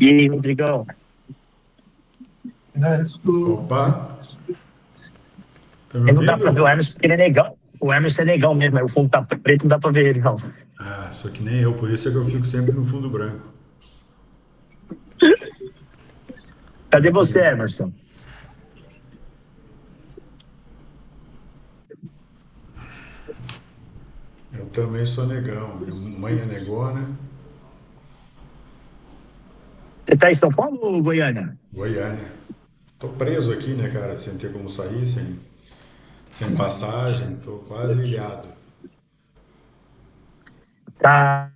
E aí, Rodrigão? Opa, tá me Não dá pra ver o ouvindo? Hermes porque ele é negão. O Hermes é negão mesmo, aí o fundo tá preto, não dá pra ver ele, não. Ah, só que nem eu, por isso é que eu fico sempre no fundo branco. Cadê você, Emerson? Eu também sou negão, minha mãe é negona, Você tá em São Paulo ou Goiânia? Goiânia. Tô preso aqui, né, cara, sem ter como sair, sem passagem, tô quase ilhado. Tá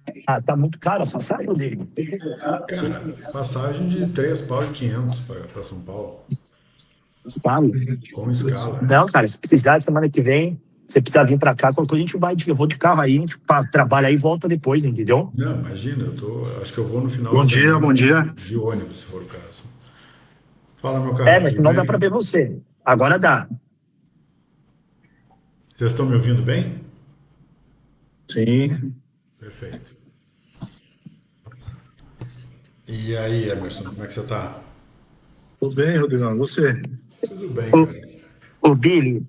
muito caro a passagem, Rodrigo? Cara, passagem de 3 pau e 500 para São Paulo, Caro. com escala. Não, cara, se precisar, semana que vem, você precisar vir pra cá, qualquer coisa a gente vai, eu vou de carro aí, a gente trabalha aí e volta depois, entendeu? Não, imagina, acho que eu vou no final Bom de dia, bom semana dia. de ônibus, se for o caso. Fala, meu É, caro, mas tudo senão dá pra ver bem? você. Agora dá. Vocês estão me ouvindo bem? Sim, Perfeito. E aí, Emerson, como é que você tá? tudo bem, Rodrigão? Você? Tudo bem, Ô, cara. ô Billy,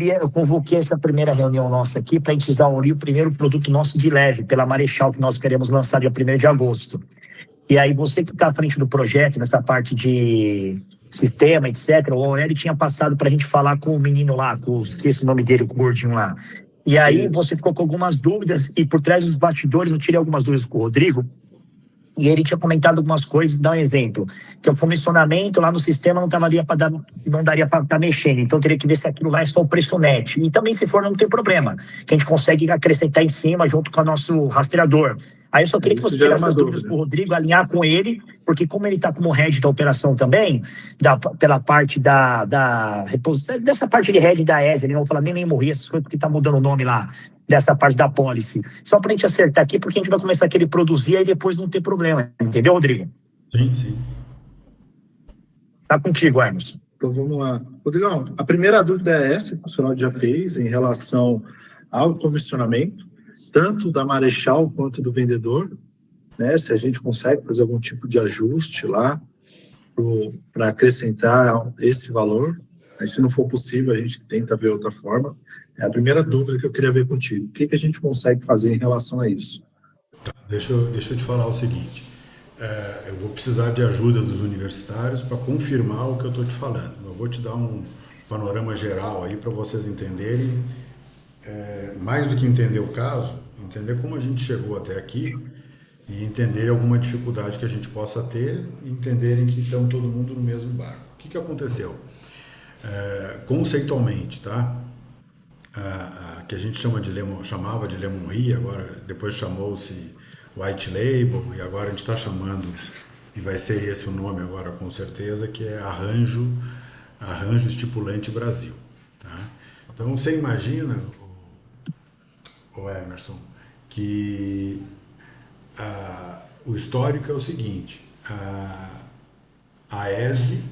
eu convoquei essa primeira reunião nossa aqui para a gente exaurir o primeiro produto nosso de leve, pela Marechal, que nós queremos lançar dia 1º de agosto. E aí, você que está à frente do projeto, nessa parte de sistema, etc., o Aurélio tinha passado para a gente falar com o menino lá, esqueci o nome dele, o gordinho lá. E aí, você Isso. ficou com algumas dúvidas, e por trás dos bastidores, eu tirei algumas dúvidas com o Rodrigo, e ele tinha comentado algumas coisas, dá um exemplo, que o comissionamento lá no sistema não daria para estar mexendo, então teria que ver se aquilo lá é só o preço net. E também, se for, não tem problema, que a gente consegue acrescentar em cima junto com o nosso rastreador. Aí eu só queria que Isso você já era tirasse uma as dúvidas com dúvida. o Rodrigo, alinhar com ele, porque como ele está como head da operação também, pela parte dessa parte de head da ESA, ele não vou falar nem morrer, essas coisas, porque está mudando o nome lá, dessa parte da policy. Só para a gente acertar aqui, porque a gente vai começar a querer produzir e depois não ter problema. Entendeu, Rodrigo? Sim, sim. Tá contigo, Emerson. Então vamos lá. Rodrigão, a primeira dúvida é essa que o senhor já fez em relação ao comissionamento, tanto da Marechal quanto do vendedor, né? Se a gente consegue fazer algum tipo de ajuste lá para acrescentar esse valor. Aí, se não for possível, a gente tenta ver outra forma. É a primeira dúvida que eu queria ver contigo. O que a gente consegue fazer em relação a isso? Deixa eu te falar o seguinte. Eu vou precisar de ajuda dos universitários para confirmar o que eu estou te falando. Eu vou te dar um panorama geral aí para vocês entenderem, mais do que entender o caso, entender como a gente chegou até aqui e entender alguma dificuldade que a gente possa ter e entenderem que estão todo mundo no mesmo barco. O que aconteceu? Conceitualmente, tá? Que a gente chamava de Lemon Rie, agora depois chamou-se White Label e agora a gente está chamando, e vai ser esse o nome agora com certeza, que é Arranjo Estipulante Brasil. Tá? Então você imagina, o Emerson, que o histórico é o seguinte, a ESE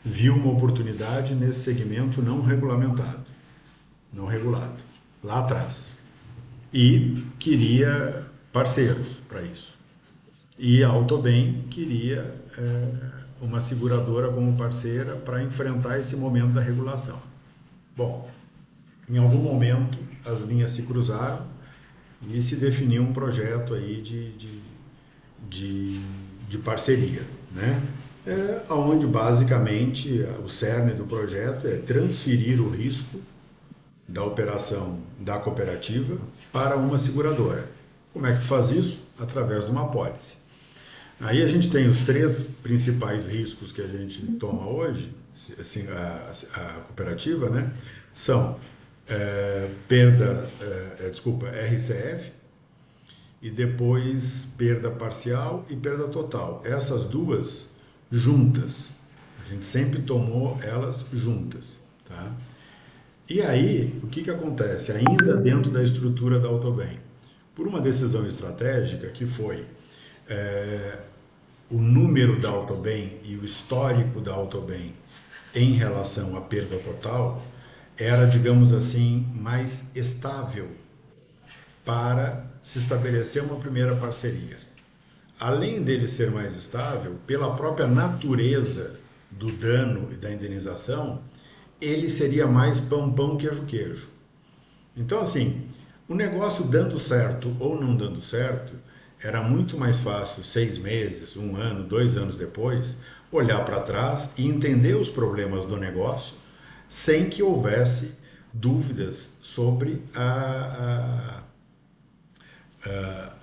viu uma oportunidade nesse segmento não regulamentado, não regulado, lá atrás. E queria parceiros para isso. E a Autobem queria uma seguradora como parceira para enfrentar esse momento da regulação. Bom, em algum momento as linhas se cruzaram e se definiu um projeto aí de parceria, né? Onde basicamente o cerne do projeto é transferir o risco da operação da cooperativa para uma seguradora. Como é que tu faz isso? Através de uma apólice. Aí a gente tem os três principais riscos que a gente toma hoje, assim, a cooperativa, né? São RCF, e depois perda parcial e perda total. Essas duas juntas. A gente sempre tomou elas juntas, tá? E aí, o que acontece? Ainda dentro da estrutura da Autobem, por uma decisão estratégica que foi o número da Autobem e o histórico da Autobem em relação à perda total, era, digamos assim, mais estável para se estabelecer uma primeira parceria. além dele ser mais estável, pela própria natureza do dano e da indenização, ele seria mais pão pão queijo queijo. Então, assim, o negócio dando certo ou não dando certo, era muito mais fácil 6 meses, 1 ano, 2 anos depois, olhar para trás e entender os problemas do negócio sem que houvesse dúvidas sobre a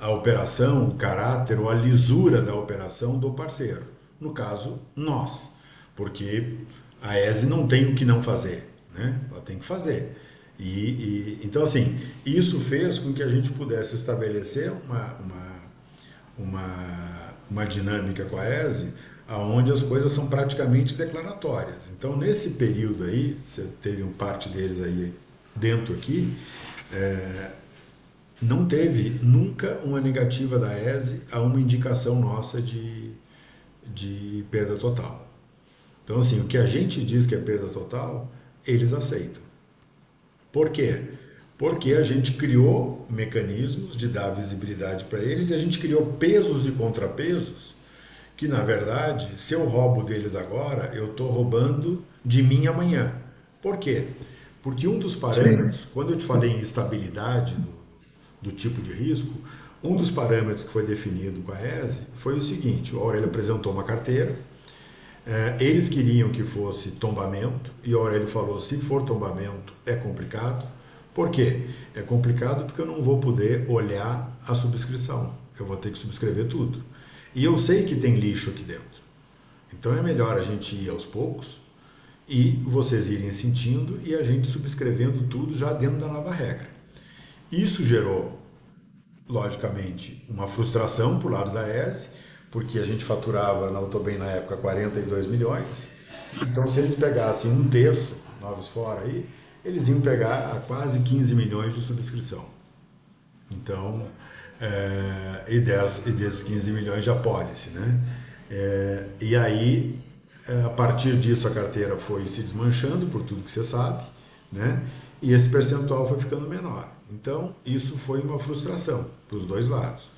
operação, o caráter ou a lisura da operação do parceiro. No caso, nós. Porque a ESE não tem o que não fazer, né? Ela tem que fazer. Então, assim, isso fez com que a gente pudesse estabelecer uma dinâmica com a ESE onde as coisas são praticamente declaratórias. Então, nesse período aí, você teve parte deles aí dentro aqui, não teve nunca uma negativa da ESE a uma indicação nossa de perda total. Então, assim, o que a gente diz que é perda total, eles aceitam. Por quê? Porque a gente criou mecanismos de dar visibilidade para eles e a gente criou pesos e contrapesos que, na verdade, se eu roubo deles agora, eu estou roubando de mim amanhã. Por quê? Porque um dos parâmetros, quando eu te falei em estabilidade do tipo de risco, um dos parâmetros que foi definido com a ESE foi o seguinte: o Aurélio apresentou uma carteira, eles queriam que fosse tombamento, e o Aurélio falou: se for tombamento é complicado. Por quê? É complicado porque eu não vou poder olhar a subscrição, eu vou ter que subscrever tudo. E eu sei que tem lixo aqui dentro. Então é melhor a gente ir aos poucos e vocês irem sentindo e a gente subscrevendo tudo já dentro da nova regra. Isso gerou, logicamente, uma frustração por lado da ESE, porque a gente faturava na Autobem na época 42 milhões. Então, se eles pegassem 1/3, novos fora aí, eles iam pegar quase 15 milhões de subscrição. Então, e desses 15 milhões de apólice, né? E aí, a partir disso, a carteira foi se desmanchando, por tudo que você sabe, né? E esse percentual foi ficando menor. Então, isso foi uma frustração para os dois lados,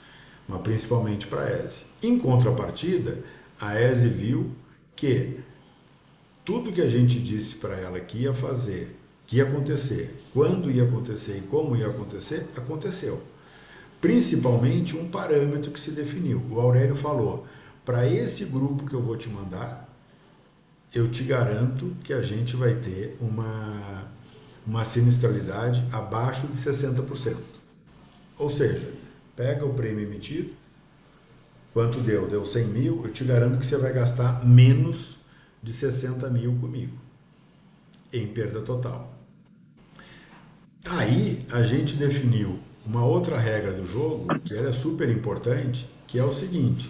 mas principalmente para a ESE. Em contrapartida, a ESE viu que tudo que a gente disse para ela que ia fazer, que ia acontecer, quando ia acontecer e como ia acontecer, aconteceu. Principalmente um parâmetro que se definiu. O Aurélio falou: para esse grupo que eu vou te mandar, eu te garanto que a gente vai ter uma sinistralidade abaixo de 60%. Ou seja, pega o prêmio emitido, quanto deu? Deu 100 mil, eu te garanto que você vai gastar menos de 60 mil comigo, em perda total. Aí a gente definiu uma outra regra do jogo, que ela é super importante, que é o seguinte: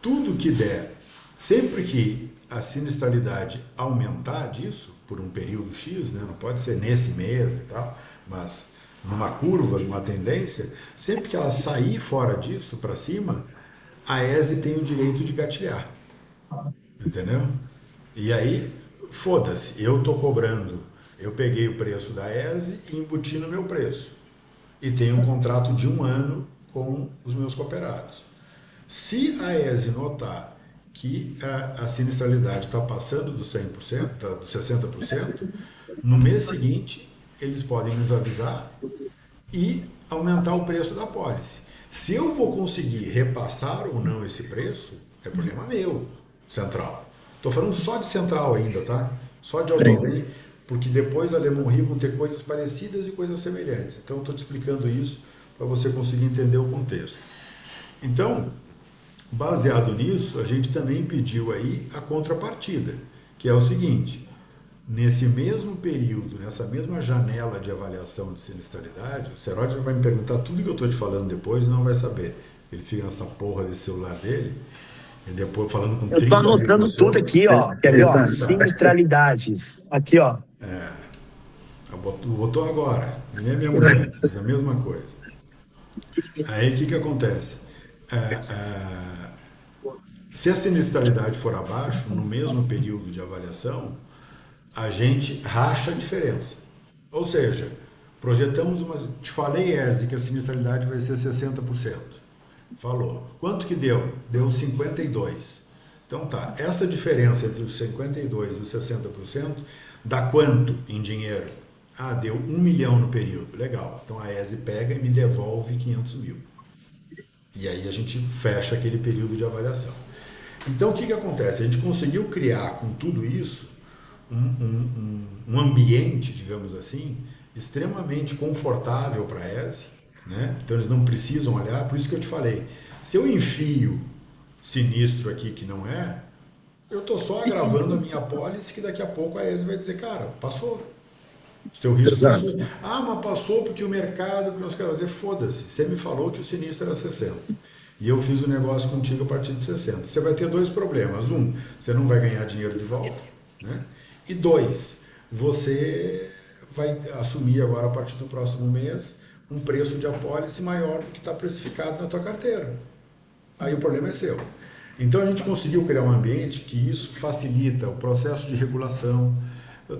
tudo que der, sempre que a sinistralidade aumentar disso, por um período X, né, não pode ser nesse mês e tal, mas numa curva, numa tendência, sempre que ela sair fora disso, para cima, a ESE tem o direito de gatilhar. Entendeu? E aí, foda-se, eu tô cobrando, eu peguei o preço da ESE e embuti no meu preço. E tenho um contrato de 1 ano com os meus cooperados. Se a ESE notar que a sinistralidade está passando dos 100%, dos 60%, no mês seguinte eles podem nos avisar e aumentar o preço da apólice. Se eu vou conseguir repassar ou não esse preço, é problema meu, central. Estou falando só de central ainda, tá? Só de Autobem, porque depois a Lemon Rio vão ter coisas parecidas e coisas semelhantes. Então, estou te explicando isso para você conseguir entender o contexto. Então, baseado nisso, a gente também pediu aí a contrapartida, que é o seguinte: nesse mesmo período, nessa mesma janela de avaliação de sinistralidade, o Seródio vai me perguntar tudo que eu estou te falando depois e não vai saber. Ele fica nessa porra desse celular dele, e depois falando com 30 Eu tô anotando tudo aqui, ó. Quer ver, ó? Sinistralidade. Aqui, ó. Botou agora, nem a minha mulher, faz a mesma coisa. Aí o que acontece? Se a sinistralidade for abaixo, no mesmo período de avaliação, a gente racha a diferença. Ou seja, projetamos uma. Te falei, ESE, que a sinistralidade vai ser 60%. Falou. Quanto que deu? Deu 52. Então tá, essa diferença entre os 52 e os 60% dá quanto em dinheiro? Ah, deu 1 milhão no período. Legal. Então a ESE pega e me devolve 500 mil. E aí a gente fecha aquele período de avaliação. Então o que acontece? A gente conseguiu criar com tudo isso um ambiente, digamos assim, extremamente confortável para a ESE, né? Então eles não precisam olhar, por isso que eu te falei, se eu enfio sinistro aqui que não é, eu estou só agravando a minha apólice que daqui a pouco a ESE vai dizer, cara, passou. O teu risco Exato. passou. Ah, mas passou porque o mercado, que nós queremos fazer, foda-se. Você me falou que o sinistro era 60. E eu fiz o negócio contigo a partir de 60. Você vai ter dois problemas. Um, você não vai ganhar dinheiro de volta, né? E dois, você vai assumir agora, a partir do próximo mês, um preço de apólice maior do que está precificado na tua carteira. Aí o problema é seu. Então a gente conseguiu criar um ambiente que isso facilita o processo de regulação,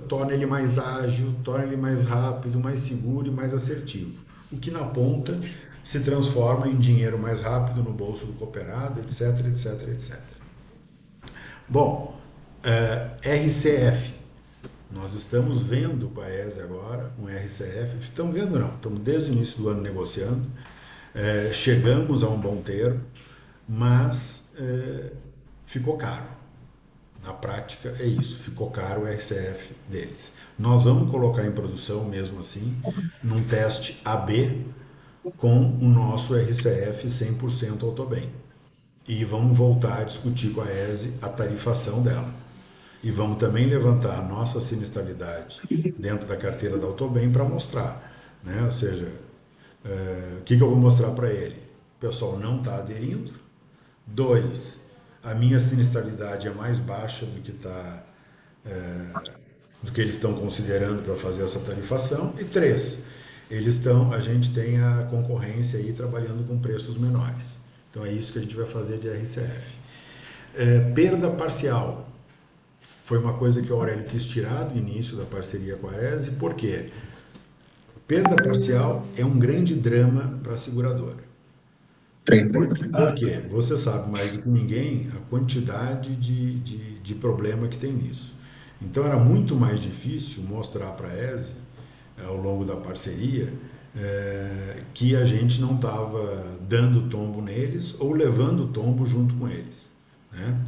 torna ele mais ágil, torna ele mais rápido, mais seguro e mais assertivo. O que na ponta se transforma em dinheiro mais rápido no bolso do cooperado, etc, etc, etc. Bom, RCF. Nós estamos vendo com a ESE agora um RCF. Estamos vendo não, estamos desde o início do ano negociando. Chegamos a um bom termo, mas ficou caro. Na prática é isso, ficou caro o RCF deles. Nós vamos colocar em produção mesmo assim, num teste AB com o nosso RCF 100% Autobem. E vamos voltar a discutir com a ESE a tarifação dela. E vamos também levantar a nossa sinistralidade dentro da carteira da Autobem para mostrar, né? Ou seja, o que eu vou mostrar para ele? O pessoal não está aderindo. 2, a minha sinistralidade é mais baixa do que do que eles estão considerando para fazer essa tarifação. E 3, a gente tem a concorrência aí trabalhando com preços menores. Então é isso que a gente vai fazer de RCF. Perda parcial. Foi uma coisa que o Aurélio quis tirar do início da parceria com a ESE, porque perda parcial é um grande drama para a seguradora. Por quê? Você sabe mais do que ninguém a quantidade de problema que tem nisso. Então era muito mais difícil mostrar para a ESE, ao longo da parceria, que a gente não estava dando tombo neles ou levando tombo junto com eles, né?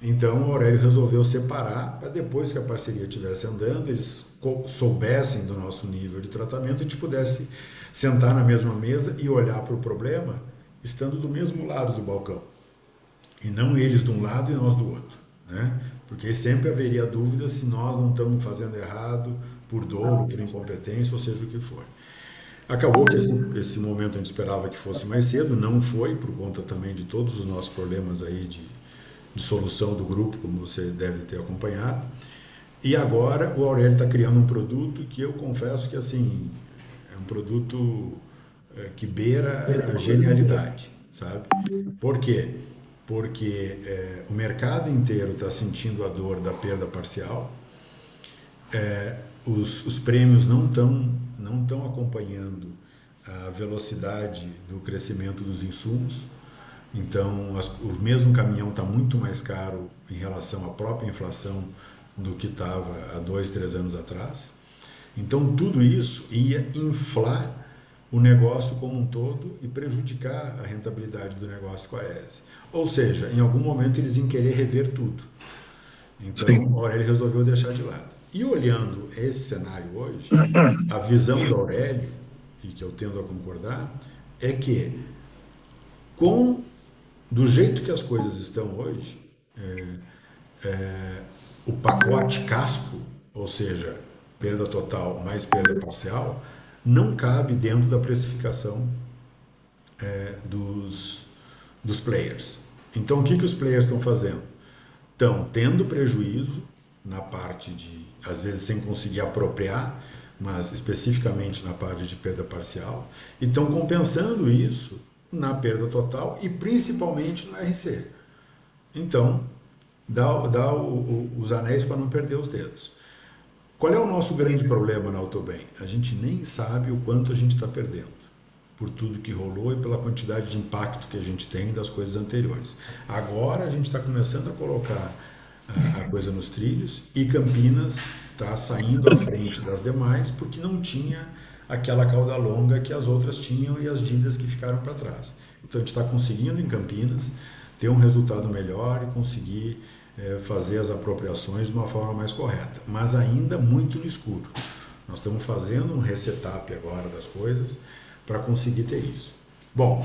Então o Aurélio resolveu separar para depois que a parceria estivesse andando, eles soubessem do nosso nível de tratamento e a gente pudesse sentar na mesma mesa e olhar para o problema estando do mesmo lado do balcão. E não eles de um lado e nós do outro, né? Porque sempre haveria dúvida se nós não estamos fazendo errado por dor, ou por incompetência, ou seja o que for. Acabou que esse momento a gente esperava que fosse mais cedo, não foi, por conta também de todos os nossos problemas aí de solução do grupo, como você deve ter acompanhado. E agora o Aurélio está criando um produto que eu confesso que assim é um produto que beira a genialidade, sabe? Por quê? Porque o mercado inteiro está sentindo a dor da perda parcial, os prêmios não estão acompanhando a velocidade do crescimento dos insumos. Então, o mesmo caminhão está muito mais caro em relação à própria inflação do que estava há 2, 3 anos atrás. Então, tudo isso ia inflar o negócio como um todo e prejudicar a rentabilidade do negócio com a ESE. Ou seja, em algum momento eles iam querer rever tudo. Então, Sim. o Aurélio resolveu deixar de lado. E olhando esse cenário hoje, a visão do Aurélio, e que eu tendo a concordar, é que do jeito que as coisas estão hoje, o pacote casco, ou seja, perda total mais perda parcial, não cabe dentro da precificação dos players. Então, o que os players estão fazendo? Estão tendo prejuízo na parte de, às vezes, sem conseguir apropriar, mas especificamente na parte de perda parcial, e estão compensando isso na perda total e principalmente no RC. Então, dá os anéis para não perder os dedos. Qual é o nosso grande problema na Autobem? A gente nem sabe o quanto a gente está perdendo. por tudo que rolou e pela quantidade de impacto que a gente tem das coisas anteriores. Agora a gente está começando a colocar a coisa nos trilhos e Campinas está saindo à frente das demais porque não tinha aquela cauda longa que as outras tinham e as dívidas que ficaram para trás. Então a gente está conseguindo em Campinas ter um resultado melhor e conseguir fazer as apropriações de uma forma mais correta, mas ainda muito no escuro. Nós estamos fazendo um resetup agora das coisas para conseguir ter isso. Bom,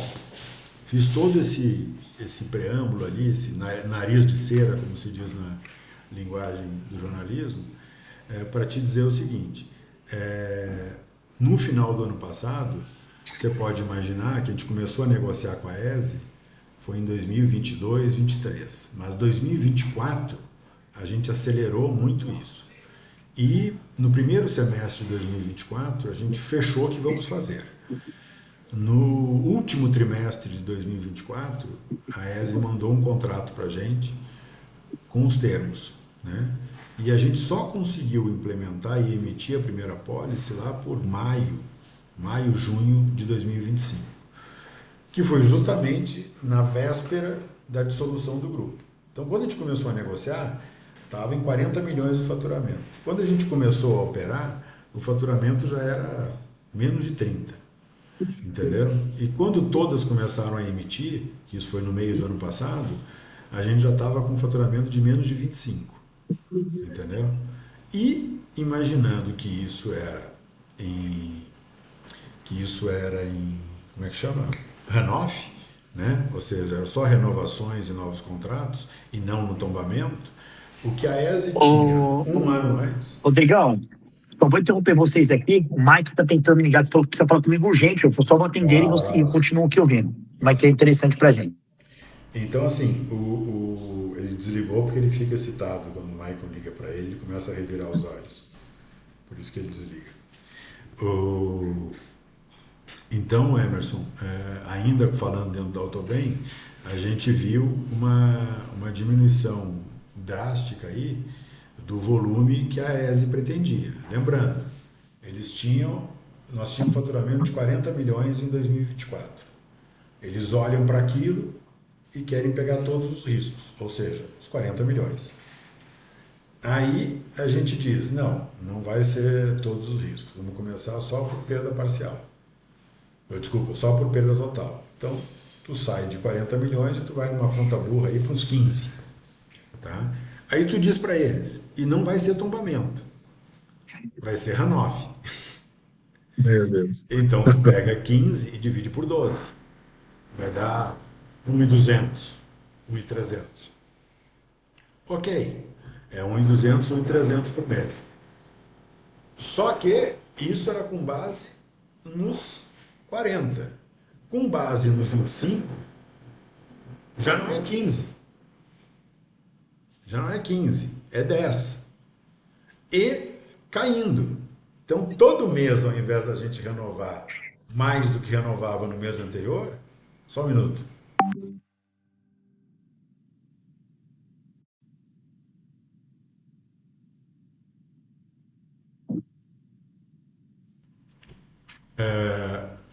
fiz todo esse preâmbulo ali, esse nariz de cera, como se diz na linguagem do jornalismo, para te dizer o seguinte, no final do ano passado, você pode imaginar que a gente começou a negociar com a ESE, foi em 2022, 2023, mas 2024 a gente acelerou muito isso. E no primeiro semestre de 2024 a gente fechou que vamos fazer. No último trimestre de 2024, a ESE mandou um contrato para a gente com os termos, né? E a gente só conseguiu implementar e emitir a primeira pólice lá por maio, junho de 2025, que foi justamente na véspera da dissolução do grupo. Então, quando a gente começou a negociar, estava em 40 milhões de faturamento. Quando a gente começou a operar, o faturamento já era menos de 30. Entenderam? E quando todas começaram a emitir, que isso foi no meio do ano passado, a gente já estava com um faturamento de menos de 25. Entendeu? E imaginando que isso era em como é que chama? Runoff, né? Ou seja, era só renovações e novos contratos e não no tombamento, o que a ESE tinha um ano antes. Rodrigão, só vou interromper vocês aqui. O Mike tá tentando me ligar, falou que precisa falar comigo urgente. Eu só vou atender e eu continuo aqui ouvindo. Mas que é interessante pra gente. Então, assim, ele desligou porque ele fica excitado quando o Michael liga para ele, ele começa a revirar os olhos. Por isso que ele desliga. Então, Emerson, ainda falando dentro da Autobem, a gente viu uma diminuição drástica aí do volume que a ESE pretendia. Lembrando, nós tínhamos um faturamento de 40 milhões em 2024. Eles olham para aquilo e querem pegar todos os riscos, ou seja, os 40 milhões. Aí a gente diz, não vai ser todos os riscos, vamos começar só por perda parcial. Desculpa, só por perda total. Então, tu sai de 40 milhões e tu vai numa conta burra aí para uns 15. Tá? Aí tu diz para eles, e não vai ser tombamento, vai ser runoff. Meu Deus. Então tu pega 15 e divide por 12. Vai dar 1.200, 1.300. Ok, é 1.200, 1.300 por mês. Só que isso era com base nos 40. Com base nos 25, já não é 15. Já não é 15, é 10. E caindo. Então, todo mês, ao invés da gente renovar mais do que renovava no mês anterior, só um minuto.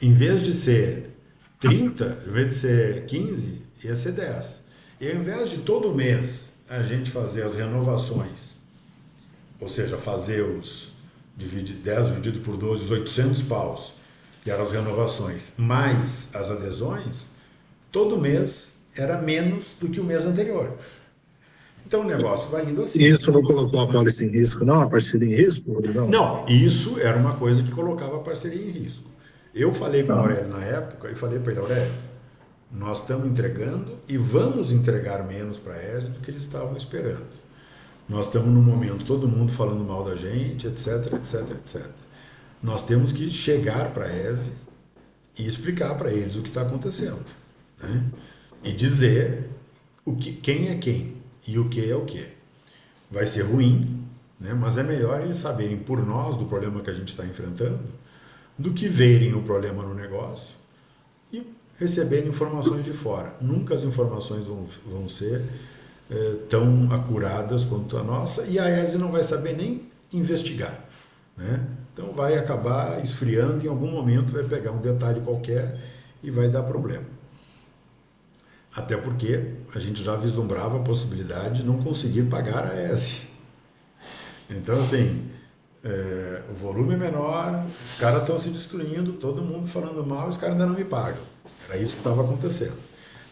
Em vez de ser 30, em vez de ser 15, ia ser 10. E ao invés de todo mês a gente fazer as renovações, ou seja, fazer 10 dividido por 12, os 800 paus, que eram as renovações, mais as adesões, todo mês era menos do que o mês anterior. Então o negócio vai indo assim. Isso não colocou a pólice em risco, não? A parceria em risco, Rodrigão? Não, isso era uma coisa que colocava a parceria em risco. Eu falei com o Aurélio na época e falei para ele, Aurélio, nós estamos entregando e vamos entregar menos para a ESE do que eles estavam esperando. Nós estamos num momento, todo mundo falando mal da gente, etc, etc, etc. Nós temos que chegar para a ESE e explicar para eles o que está acontecendo, né? E dizer quem é quem e o que é o que. Vai ser ruim, né? Mas é melhor eles saberem por nós do problema que a gente está enfrentando do que verem o problema no negócio e receberem informações de fora. Nunca as informações vão ser tão acuradas quanto a nossa, e a ESE não vai saber nem investigar, né? Então vai acabar esfriando, em algum momento vai pegar um detalhe qualquer e vai dar problema. Até porque a gente já vislumbrava a possibilidade de não conseguir pagar a ESE. Então, assim, o volume é menor, os caras estão se destruindo, todo mundo falando mal, os caras ainda não me pagam. Era isso que estava acontecendo.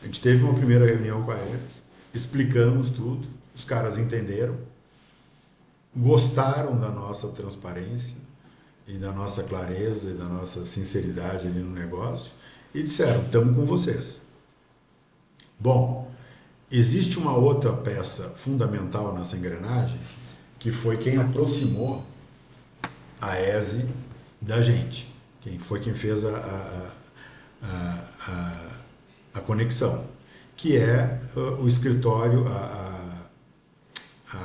A gente teve uma primeira reunião com a ESE, explicamos tudo, os caras entenderam, gostaram da nossa transparência e da nossa clareza e da nossa sinceridade ali no negócio e disseram, estamos com vocês. Bom, existe uma outra peça fundamental nessa engrenagem que foi quem aproximou a ESE da gente, quem fez a conexão, que é o escritório, a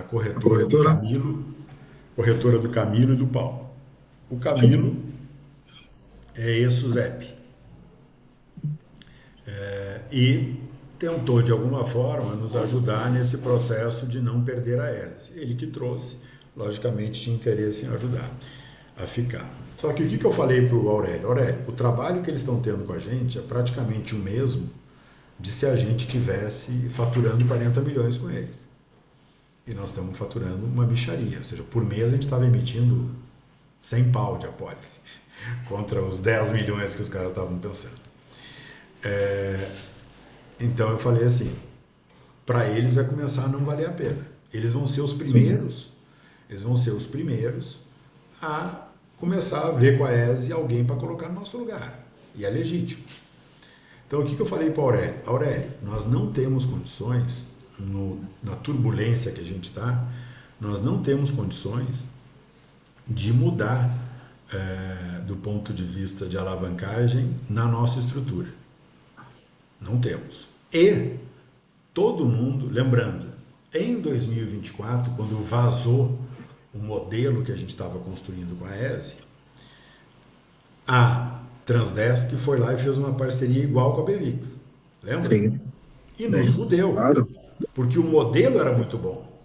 corretora do Camilo, corretora do Camilo e do Paulo. O Camilo é ex-SUSEP e tentou de alguma forma nos ajudar nesse processo de não perder a ESE. Ele que trouxe, logicamente tinha interesse em ajudar a ficar. Só que o que eu falei para o Aurélio? Aurélio, o trabalho que eles estão tendo com a gente é praticamente o mesmo de se a gente tivesse faturando 40 milhões com eles. E nós estamos faturando uma mixaria, ou seja, por mês a gente estava emitindo 100 pau de apólice, contra os 10 milhões que os caras estavam pensando. Então eu falei assim, para eles vai começar a não valer a pena. Eles vão ser os primeiros, a começar a ver com a ESE alguém para colocar no nosso lugar. E é legítimo. Então o que eu falei para o Aurélio? Aurélio, nós não temos condições, na turbulência que a gente está, nós não temos condições de mudar do ponto de vista de alavancagem na nossa estrutura. Não temos. E todo mundo, lembrando, em 2024, quando vazou o modelo que a gente estava construindo com a ESE, a Transdesk foi lá e fez uma parceria igual com a Bevix. Lembra? Sim. E nos fudeu. Claro. Porque o modelo era muito bom.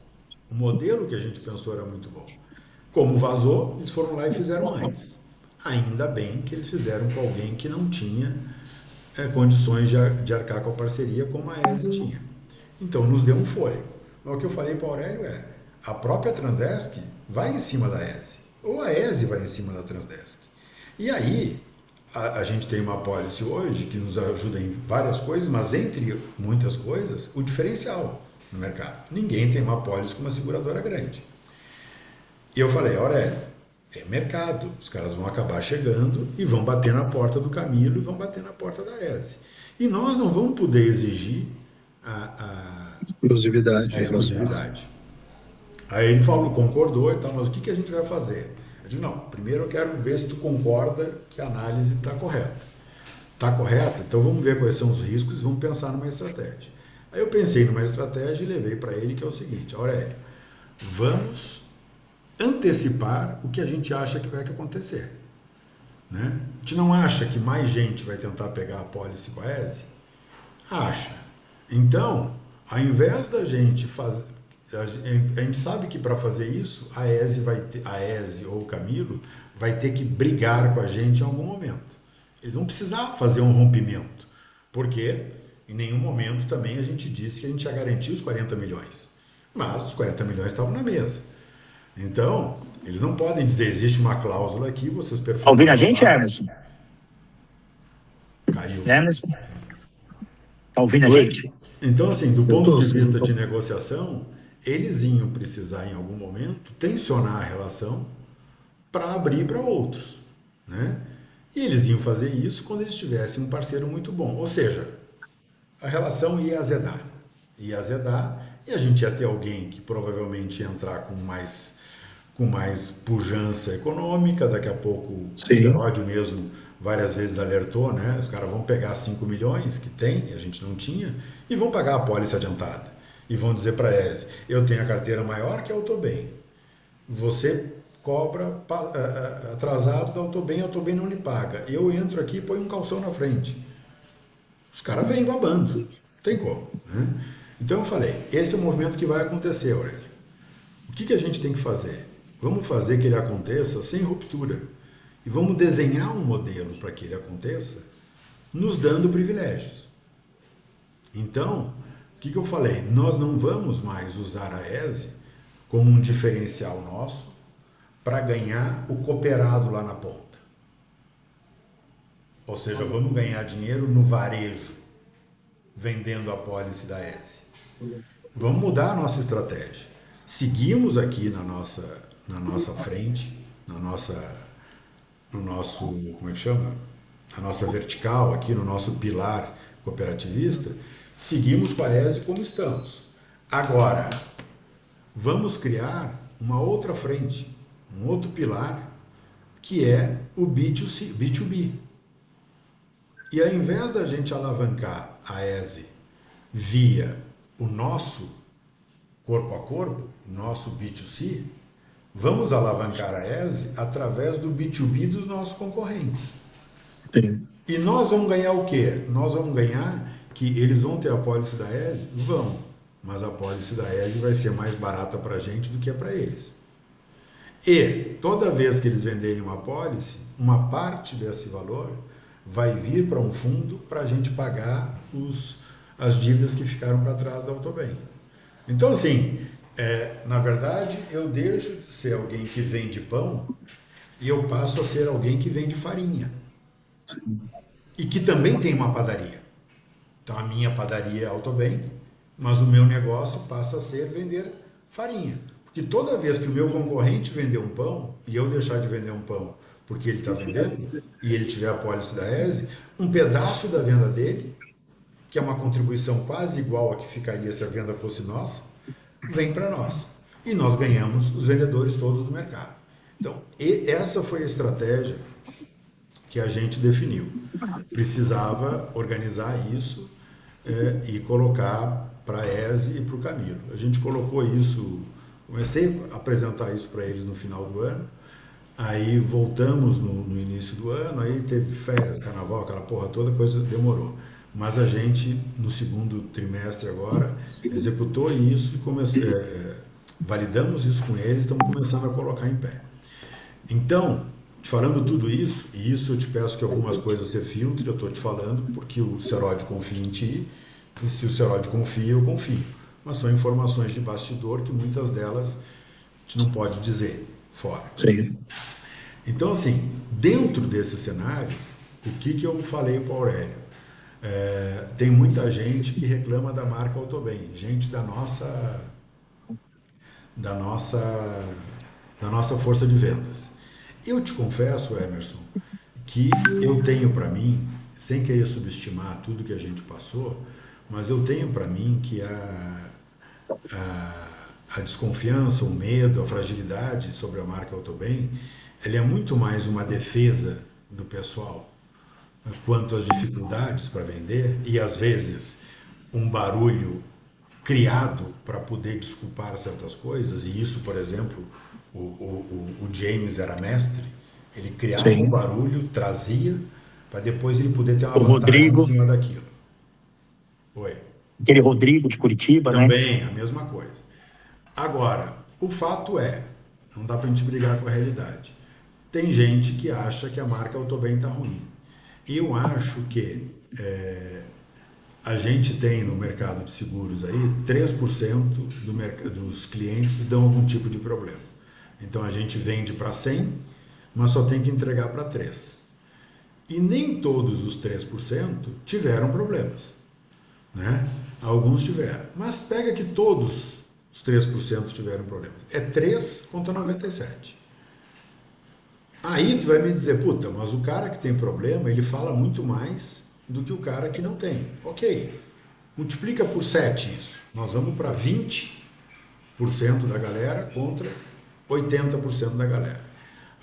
O modelo que a gente pensou era muito bom. Como vazou, eles foram lá e fizeram antes. Ainda bem que eles fizeram com alguém que não tinha condições de arcar com a parceria como a ESE tinha. Então nos deu um fôlego. Mas o que eu falei para o Aurélio a própria Transdesk vai em cima da ESE, ou a ESE vai em cima da Transdesk. E aí a gente tem uma policy hoje que nos ajuda em várias coisas, mas entre muitas coisas, o diferencial no mercado. Ninguém tem uma policy com uma seguradora grande. E eu falei, Aurélio, é mercado, os caras vão acabar chegando e vão bater na porta do Camilo e vão bater na porta da ESE. E nós não vamos poder exigir a exclusividade. Aí ele falou, concordou e tal, mas o que a gente vai fazer? Eu disse, não, primeiro eu quero ver se tu concorda que a análise está correta. Está correta? Então vamos ver quais são os riscos e vamos pensar numa estratégia. Aí eu pensei numa estratégia e levei para ele que é o seguinte, Aurélio, vamos antecipar o que a gente acha que vai acontecer. Né? A gente não acha que mais gente vai tentar pegar a pólice com a ESE? Acha. Então, ao invés da gente fazer... A gente sabe que para fazer isso, a ESE ou o Camilo vai ter que brigar com a gente em algum momento. Eles vão precisar fazer um rompimento. Porque em nenhum momento também a gente disse que a gente ia garantir os 40 milhões. Mas os 40 milhões estavam na mesa. Então, eles não podem dizer, existe uma cláusula aqui, vocês performam... Tá ouvindo a gente, Emerson? Caiu. Emerson? Tá ouvindo a gente? Então, assim, do ponto de vista de negociação, eles iam precisar, em algum momento, tensionar a relação para abrir para outros. Né? E eles iam fazer isso quando eles tivessem um parceiro muito bom. Ou seja, a relação ia azedar. Ia azedar e a gente ia ter alguém que provavelmente ia entrar com mais pujança econômica, daqui a pouco o Peródio mesmo várias vezes alertou, né? Os caras vão pegar 5 milhões que tem, e a gente não tinha, e vão pagar a pólice adiantada. E vão dizer para a ESE, eu tenho a carteira maior que a Autobem. Você cobra atrasado da Autobem, a Autobem não lhe paga. Eu entro aqui e ponho um calção na frente. Os caras vêm babando. Não tem como. Né? Então eu falei, esse é o movimento que vai acontecer, Aurélio. O que a gente tem que fazer? Vamos fazer que ele aconteça sem ruptura. E vamos desenhar um modelo para que ele aconteça, nos dando privilégios. Então, o que eu falei? Nós não vamos mais usar a ESE como um diferencial nosso para ganhar o cooperado lá na ponta. Ou seja, vamos ganhar dinheiro no varejo, vendendo a pólice da ESE. Vamos mudar a nossa estratégia. Seguimos aqui na nossa frente, no nosso, como é que chama? A nossa vertical aqui, no nosso pilar cooperativista, seguimos com a ESE como estamos. Agora, vamos criar uma outra frente, um outro pilar, que é o B2C, B2B. E ao invés da gente alavancar a ESE via o nosso corpo a corpo, o nosso B2C, vamos alavancar a ESE através do B2B dos nossos concorrentes. Sim. E nós vamos ganhar o quê? Nós vamos ganhar que eles vão ter a pólice da ESE? Vão. Mas a pólice da ESE vai ser mais barata para a gente do que é para eles. E toda vez que eles venderem uma pólice, uma parte desse valor vai vir para um fundo para a gente pagar as dívidas que ficaram para trás da Autobem. Então, assim, na verdade, eu deixo de ser alguém que vende pão e eu passo a ser alguém que vende farinha. E que também tem uma padaria. Então, a minha padaria é Autobem, mas o meu negócio passa a ser vender farinha. Porque toda vez que o meu concorrente vender um pão e eu deixar de vender um pão porque ele está vendendo e ele tiver a pólice da ESE, um pedaço da venda dele, que é uma contribuição quase igual a que ficaria se a venda fosse nossa, vem para nós. E nós ganhamos os vendedores todos do mercado. Então, essa foi a estratégia que a gente definiu. Precisava organizar isso e colocar para a ESE e para o Camilo. A gente colocou isso, comecei a apresentar isso para eles no final do ano, aí voltamos no início do ano, aí teve férias, carnaval, aquela porra toda, coisa demorou. Mas a gente, no segundo trimestre agora, executou isso e validamos isso com eles, estamos começando a colocar em pé. Então, te falando tudo isso, e isso eu te peço que algumas coisas você filtre, eu estou te falando porque o Serode confia em ti, e se o Serode confia, eu confio. Mas são informações de bastidor que muitas delas a gente não pode dizer fora. Sim. Então, assim, dentro desses cenários, o que eu falei para o Aurélio? Tem muita gente que reclama da marca Autobem, gente da nossa força de vendas. Eu te confesso, Emerson, que eu tenho para mim, sem querer subestimar tudo que a gente passou, mas eu tenho para mim que a desconfiança, o medo, a fragilidade sobre a marca Autobem, ela é muito mais uma defesa do pessoal quanto às dificuldades para vender e às vezes um barulho criado para poder desculpar certas coisas, e isso, por exemplo, o James era mestre, ele criava um barulho, trazia, para depois ele poder ter uma vantagem em cima daquilo. Oi. Aquele Rodrigo de Curitiba, também, né? A mesma coisa. Agora, o fato é, não dá para a gente brigar com a realidade. Tem gente que acha que a marca Autobem está ruim. E eu acho que a gente tem no mercado de seguros aí 3% dos clientes dão algum tipo de problema. Então a gente vende para 100, mas só tem que entregar para 3. E nem todos os 3% tiveram problemas, né? Alguns tiveram. Mas pega que todos os 3% tiveram problemas. É 3 contra 97. Aí tu vai me dizer, puta, mas o cara que tem problema, ele fala muito mais do que o cara que não tem. Ok, multiplica por 7 isso. Nós vamos para 20% da galera contra 80% da galera.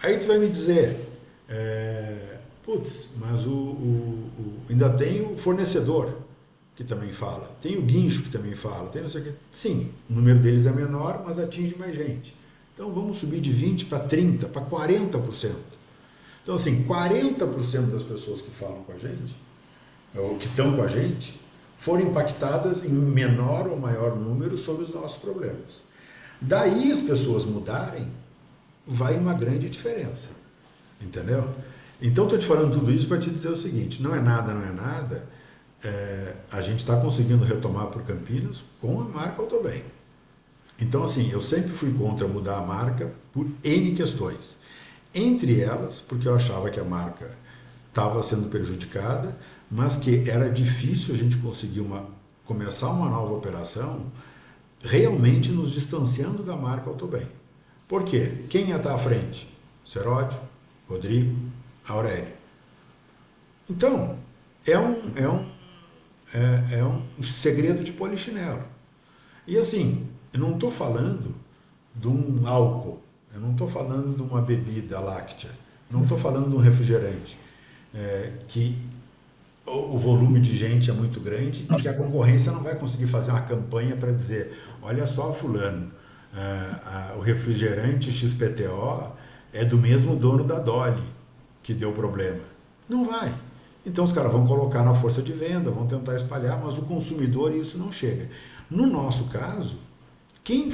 Aí tu vai me dizer, putz, mas ainda tem o fornecedor que também fala, tem o guincho que também fala, tem não sei o que. Sim, o número deles é menor, mas atinge mais gente. Então vamos subir de 20% para 30%, para 40%. Então, assim, 40% das pessoas que falam com a gente, ou que estão com a gente, foram impactadas em menor ou maior número sobre os nossos problemas. Daí as pessoas mudarem vai uma grande diferença, entendeu? Então, estou te falando tudo isso para te dizer o seguinte, não é nada, a gente está conseguindo retomar por Campinas com a marca Autobem. Então, assim, eu sempre fui contra mudar a marca por N questões. Entre elas, porque eu achava que a marca estava sendo prejudicada, mas que era difícil a gente conseguir começar uma nova operação realmente nos distanciando da marca Autobem. Por quê? Quem ia estar à frente? Seródio, Rodrigo, Aurélio. Então, é um segredo de polichinelo. E assim, eu não estou falando de um álcool, eu não estou falando de uma bebida láctea, eu não estou falando de um refrigerante, que o volume de gente é muito grande e que a concorrência não vai conseguir fazer uma campanha para dizer, olha só, fulano, o refrigerante XPTO é do mesmo dono da Dolly, que deu problema. Não vai. Então os caras vão colocar na força de venda, vão tentar espalhar, mas o consumidor isso não chega. No nosso caso, quem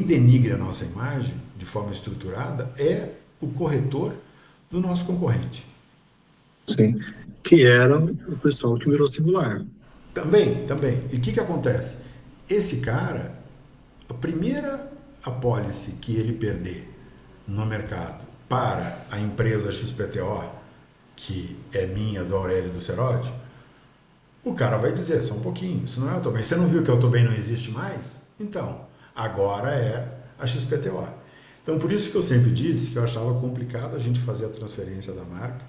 denigre a nossa imagem de forma estruturada é o corretor do nosso concorrente. Sim. Que era o pessoal que virou singular. Também. E o que acontece? Esse cara, a primeira apólice que ele perder no mercado para a empresa XPTO, que é minha, do Aurélio e do Seródio, o cara vai dizer, só um pouquinho, isso não é Autobem. Você não viu que a Autobem não existe mais? Então, agora é a XPTO. Então, por isso que eu sempre disse que eu achava complicado a gente fazer a transferência da marca.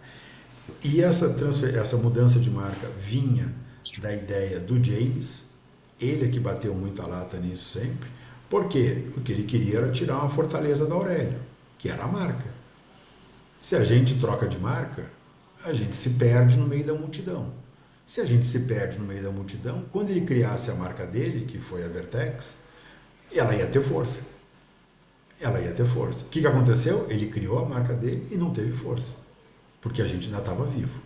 E essa mudança de marca vinha da ideia do James, ele é que bateu muita lata nisso sempre. Por quê? O que ele queria era tirar uma fortaleza da Aurélio, que era a marca. Se a gente troca de marca, a gente se perde no meio da multidão. Se a gente se perde no meio da multidão, quando ele criasse a marca dele, que foi a Vertex, ela ia ter força. O que aconteceu? Ele criou a marca dele e não teve força, porque a gente ainda estava vivo.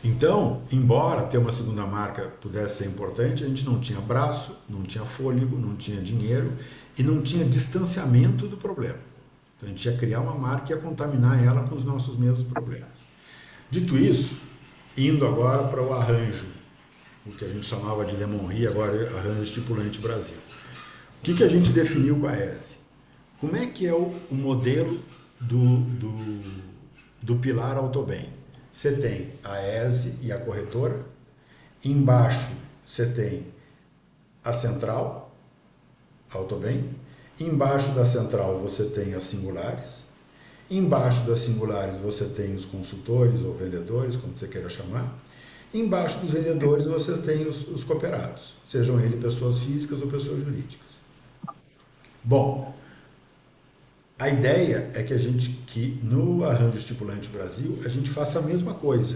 Então, embora ter uma segunda marca pudesse ser importante, a gente não tinha braço, não tinha fôlego, não tinha dinheiro e não tinha distanciamento do problema. Então a gente ia criar uma marca e ia contaminar ela com os nossos mesmos problemas. Dito isso, indo agora para o arranjo, o que a gente chamava de Lemon Rio, agora é arranjo estipulante Brasil. O que a gente definiu com a ESE? Como é que é o modelo do pilar Autobem? Você tem a ESE e a corretora, embaixo você tem a central, Autobem, embaixo da central você tem as singulares, embaixo das singulares você tem os consultores ou vendedores, como você queira chamar, embaixo dos vendedores você tem os cooperados, sejam eles pessoas físicas ou pessoas jurídicas. Bom, a ideia é que no arranjo estipulante Brasil, a gente faça a mesma coisa.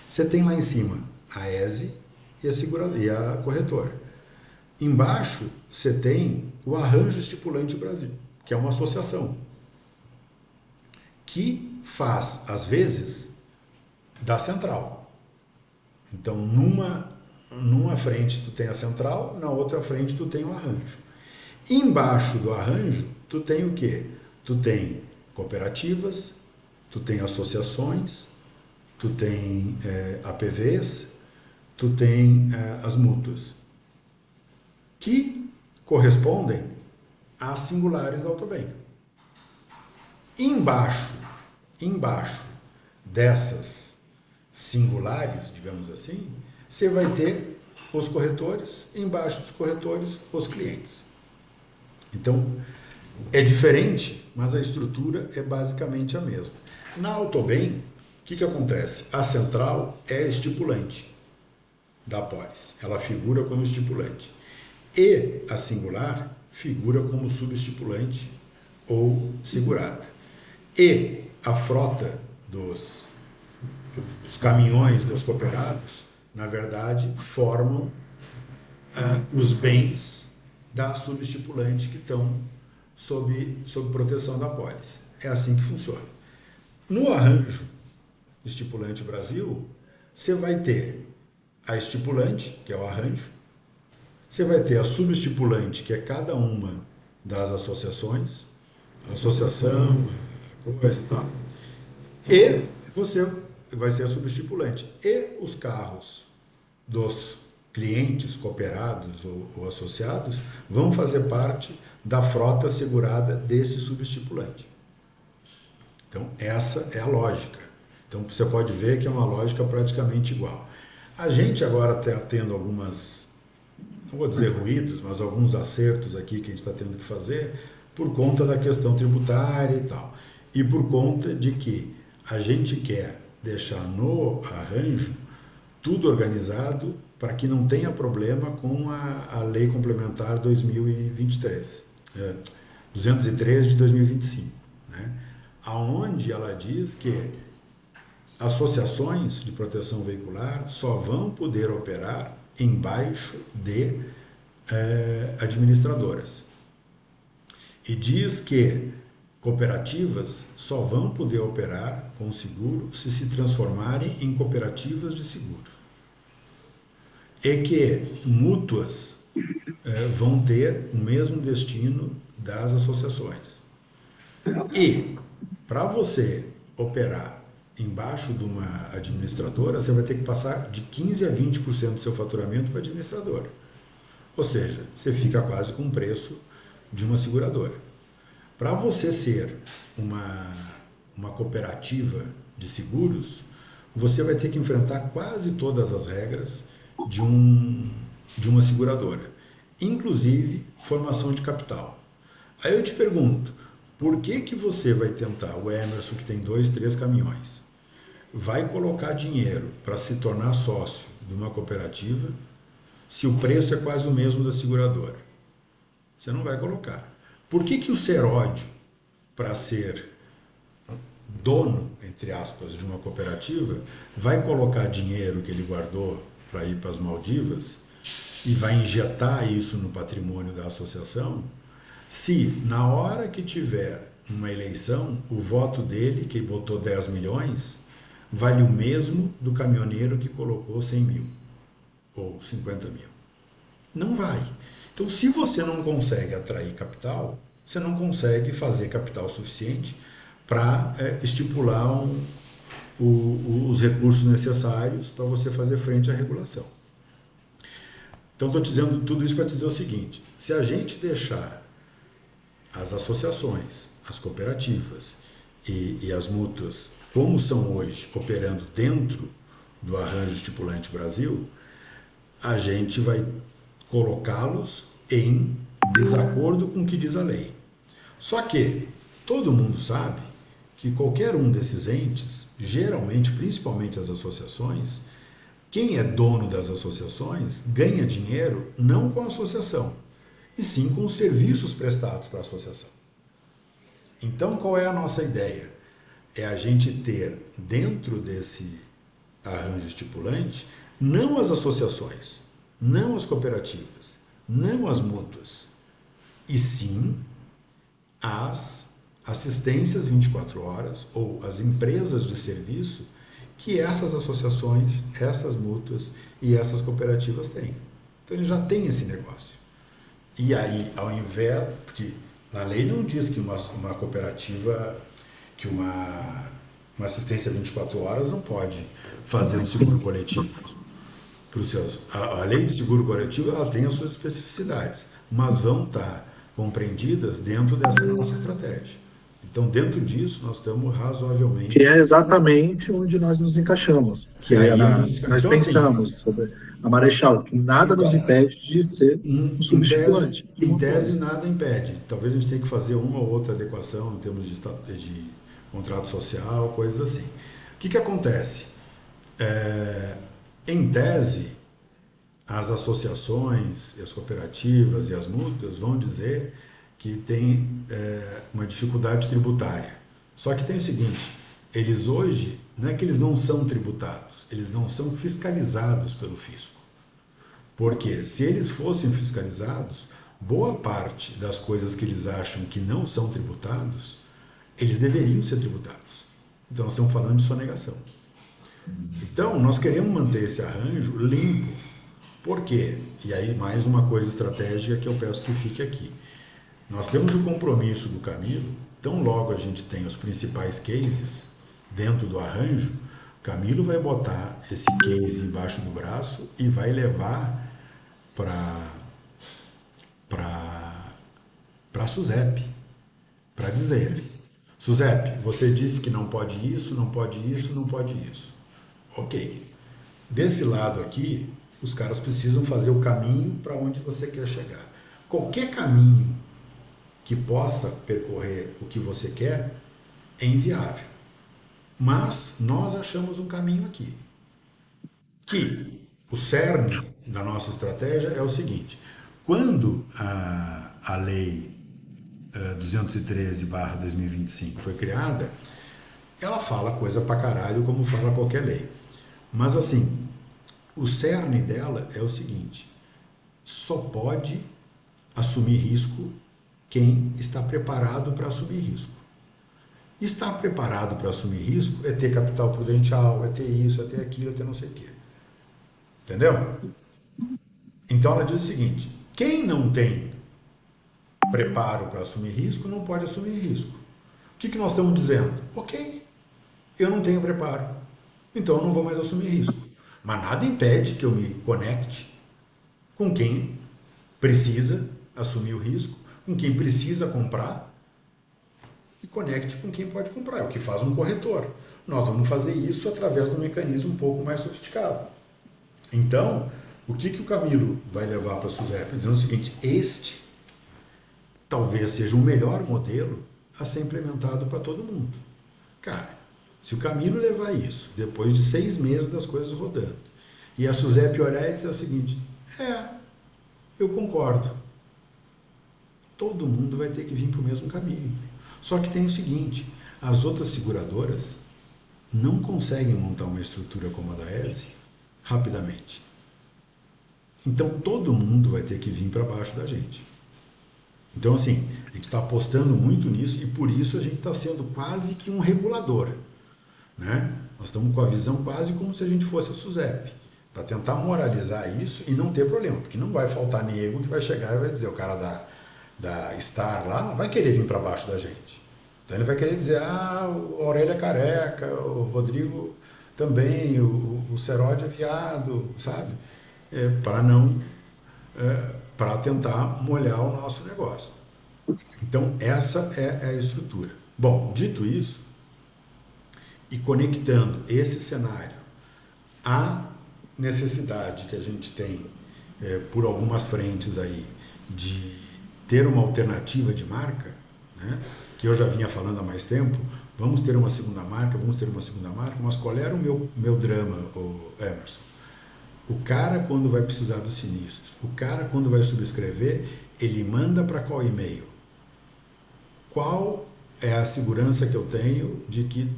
Você tem lá em cima a ESE e a corretora. Embaixo, você tem o arranjo estipulante Brasil, que é uma associação, que faz, às vezes, da central. Então, numa frente tu tem a central, na outra frente tu tem o arranjo. Embaixo do arranjo, tu tem o quê? Tu tem cooperativas, tu tem associações, tu tem APVs, tu tem as mútuas, que correspondem às singulares da Autobem. Embaixo dessas singulares, digamos assim, você vai ter os corretores, embaixo dos corretores, os clientes. Então, é diferente, mas a estrutura é basicamente a mesma. Na Autobem, o que acontece? A central é estipulante da apólice, ela figura como estipulante. E a singular figura como subestipulante ou segurada. E a frota dos caminhões dos cooperados, na verdade, formam os bens da subestipulante que estão sob proteção da apólice. É assim que funciona. No arranjo estipulante Brasil, você vai ter a estipulante, que é o arranjo, você vai ter a subestipulante, que é cada uma das associações, associação, coisa e tal. E você vai ser a subestipulante. E os carros dos clientes cooperados ou associados vão fazer parte da frota segurada desse subestipulante. Então, essa é a lógica. Então, você pode ver que é uma lógica praticamente igual. A gente agora está tendo algumas, não vou dizer ruídos, mas alguns acertos aqui que a gente está tendo que fazer por conta da questão tributária e tal. E por conta de que a gente quer deixar no arranjo tudo organizado para que não tenha problema com a Lei Complementar 2023, 203 de 2025, né? Aonde ela diz que associações de proteção veicular só vão poder operar embaixo de administradoras. E diz que cooperativas só vão poder operar com seguro se transformarem em cooperativas de seguro. E que mútuas vão ter o mesmo destino das associações. E para você operar embaixo de uma administradora, você vai ter que passar de 15% a 20% do seu faturamento para a administradora. Ou seja, você fica quase com o preço de uma seguradora. Para você ser uma cooperativa de seguros, você vai ter que enfrentar quase todas as regras de uma seguradora, inclusive formação de capital. Aí eu te pergunto, por que você vai tentar, o Emerson que tem 2, 3 caminhões, vai colocar dinheiro para se tornar sócio de uma cooperativa se o preço é quase o mesmo da seguradora? Você não vai colocar. Por que o Seródio, para ser dono, entre aspas, de uma cooperativa, vai colocar dinheiro que ele guardou para ir para as Maldivas e vai injetar isso no patrimônio da associação, se na hora que tiver uma eleição, o voto dele, que botou 10 milhões, vale o mesmo do caminhoneiro que colocou 100 mil ou 50 mil? Não vai. Então, se você não consegue atrair capital, você não consegue fazer capital suficiente para estipular os recursos necessários para você fazer frente à regulação. Então, estou dizendo tudo isso para dizer o seguinte: se a gente deixar as associações, as cooperativas e as mútuas, como são hoje, operando dentro do arranjo estipulante Brasil, a gente vai colocá-los em desacordo com o que diz a lei. Só que todo mundo sabe que qualquer um desses entes, geralmente, principalmente as associações, quem é dono das associações ganha dinheiro não com a associação, e sim com os serviços prestados para a associação. Então, qual é a nossa ideia? É a gente ter dentro desse arranjo estipulante não as associações, não as cooperativas, não as mútuas, e sim as assistências 24 horas ou as empresas de serviço que essas associações, essas mútuas e essas cooperativas têm. Então ele já tem esse negócio. E aí, ao invés, porque a lei não diz que uma cooperativa, que uma assistência 24 horas não pode fazer um seguro coletivo. A lei de seguro coletivo ela tem as suas especificidades, mas vão estar compreendidas dentro dessa nossa estratégia. Então, dentro disso, nós estamos razoavelmente... Que é exatamente onde nós nos encaixamos. Nós pensamos sobre a Marechal, que nada nos impede de ser um subestipulante. Em tese, nada impede. Talvez a gente tenha que fazer uma ou outra adequação em termos de contrato social, coisas assim. O que acontece? Em tese, as associações, as cooperativas e as mútuas vão dizer que tem uma dificuldade tributária. Só que tem o seguinte, eles hoje, não é que eles não são tributados, eles não são fiscalizados pelo fisco. Porque se eles fossem fiscalizados, boa parte das coisas que eles acham que não são tributados, eles deveriam ser tributados. Então nós estamos falando de sonegação. Então nós queremos manter esse arranjo limpo. Por quê? E aí mais uma coisa estratégica que eu peço que fique aqui. Nós temos o compromisso do Camilo Tão logo a gente tem os principais cases dentro do arranjo, Camilo vai botar esse case embaixo do braço e vai levar para para Suzep, para dizer: Suzep, você disse que não pode isso, não pode isso, não pode isso. Ok. Desse lado aqui, os caras precisam fazer o caminho para onde você quer chegar. Qualquer caminho que possa percorrer o que você quer é inviável. Mas nós achamos um caminho aqui. Que o cerne da nossa estratégia é o seguinte: quando a lei 213/2025 foi criada, ela fala coisa pra caralho como fala qualquer lei. Mas assim, o cerne dela é o seguinte: só pode assumir risco quem está preparado para assumir risco. Estar preparado para assumir risco é ter capital prudencial, é ter isso, é ter aquilo, é ter não sei o quê. Entendeu? Então ela diz o seguinte: quem não tem preparo para assumir risco não pode assumir risco. O que nós estamos dizendo? Ok, eu não tenho preparo, então eu não vou mais assumir risco. Mas nada impede que eu me conecte com quem precisa assumir o risco, com quem precisa comprar e conecte com quem pode comprar. É o que faz um corretor. Nós vamos fazer isso através de um mecanismo um pouco mais sofisticado. Então, o que o Camilo vai levar para a Suzep? Dizendo o seguinte: este talvez seja o melhor modelo a ser implementado para todo mundo. Cara, se o Camilo levar isso, depois de 6 meses das coisas rodando, e a Suzep olhar e dizer o seguinte: eu concordo, todo mundo vai ter que vir para o mesmo caminho. Só que tem o seguinte: as outras seguradoras não conseguem montar uma estrutura como a da ESE rapidamente. Então todo mundo vai ter que vir para baixo da gente. Então, assim, a gente está apostando muito nisso e por isso a gente está sendo quase que um regulador, né? Nós estamos com a visão quase como se a gente fosse a Suzep, para tentar moralizar isso e não ter problema, porque não vai faltar nego que vai chegar e vai dizer: o cara da Star lá não vai querer vir para baixo da gente. Então ele vai querer dizer: o Aurélio é careca, o Rodrigo também, o Seródio é viado, sabe? Para tentar molhar o nosso negócio. Então essa é a estrutura. Bom, dito isso, e conectando esse cenário à necessidade que a gente tem por algumas frentes aí de ter uma alternativa de marca, né, que eu já vinha falando há mais tempo: vamos ter uma segunda marca, mas qual era o meu drama, Emerson? O cara, quando vai precisar do sinistro, o cara, quando vai subscrever, ele manda para qual e-mail? Qual é a segurança que eu tenho de que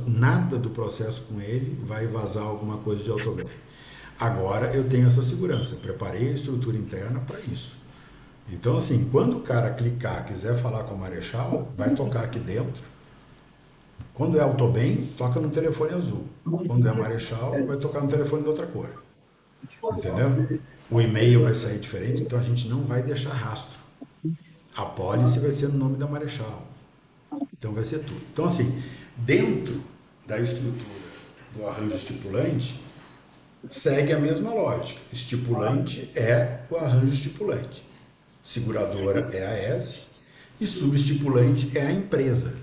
nada do processo com ele vai vazar alguma coisa de autobem? Agora eu tenho essa segurança, eu preparei a estrutura interna para isso. Então, assim, quando o cara clicar, quiser falar com a Marechal, vai tocar aqui dentro. Quando é autobem, toca no telefone azul. Quando é Marechal, vai tocar no telefone de outra cor. Entendeu? O e-mail vai sair diferente, então a gente não vai deixar rastro. A pólice vai ser no nome da Marechal. Então vai ser tudo. Então, assim, dentro da estrutura do arranjo estipulante, segue a mesma lógica. Estipulante é o arranjo estipulante. Seguradora é a ESE e subestipulante é a empresa.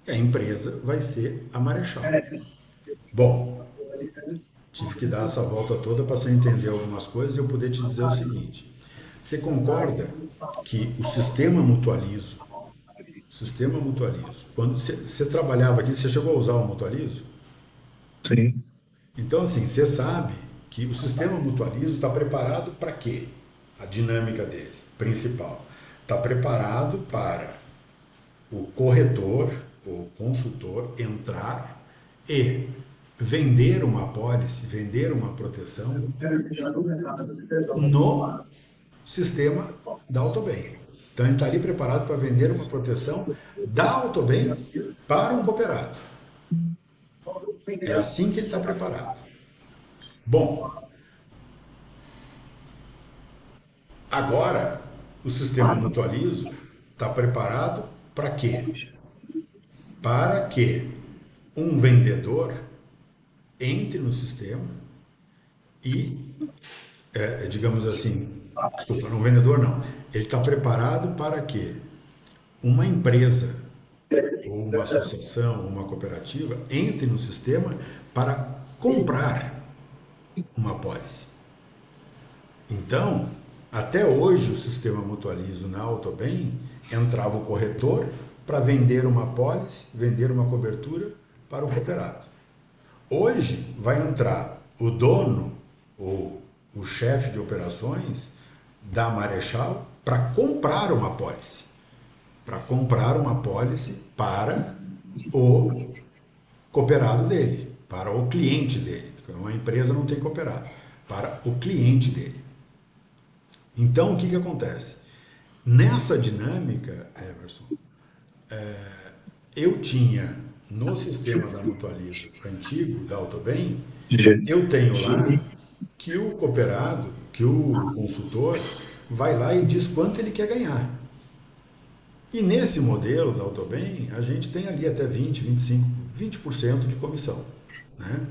E a empresa vai ser a Marechal. Bom, tive que dar essa volta toda para você entender algumas coisas e eu poder te dizer o seguinte: você concorda que o sistema mutualizo, quando você trabalhava aqui, você chegou a usar o mutualizo? Sim. Então, assim, você sabe que o sistema mutualizo está preparado para quê? A dinâmica dele, principal. Está preparado para o corretor, o consultor, entrar e vender uma apólice, vender uma proteção no sistema da Autobem. Então ele está ali preparado para vender uma proteção da Autobem para um cooperado. É assim que ele está preparado. Bom, agora o sistema mutualizo está preparado Para quê? Para que um vendedor entre no sistema e, digamos assim, desculpa, um vendedor não, ele está preparado para que uma empresa ou uma associação, ou uma cooperativa entre no sistema para comprar uma apólice. Então, até hoje o sistema Mutualizo na Autobem entrava o corretor para vender uma apólice, vender uma cobertura para o cooperado. Hoje vai entrar o dono ou o chefe de operações da Marechal para comprar uma apólice. Para comprar uma apólice para o cooperado dele, para o cliente dele. Uma empresa não tem cooperado, para o cliente dele. Então, o que acontece? Nessa dinâmica, Emerson, eu tinha no sistema da Mutualizo antigo, da Autobem, eu tenho lá que o cooperado, que o consultor, vai lá e diz quanto ele quer ganhar. E nesse modelo da Autobem, a gente tem ali até 20, 25, 20% de comissão. Né?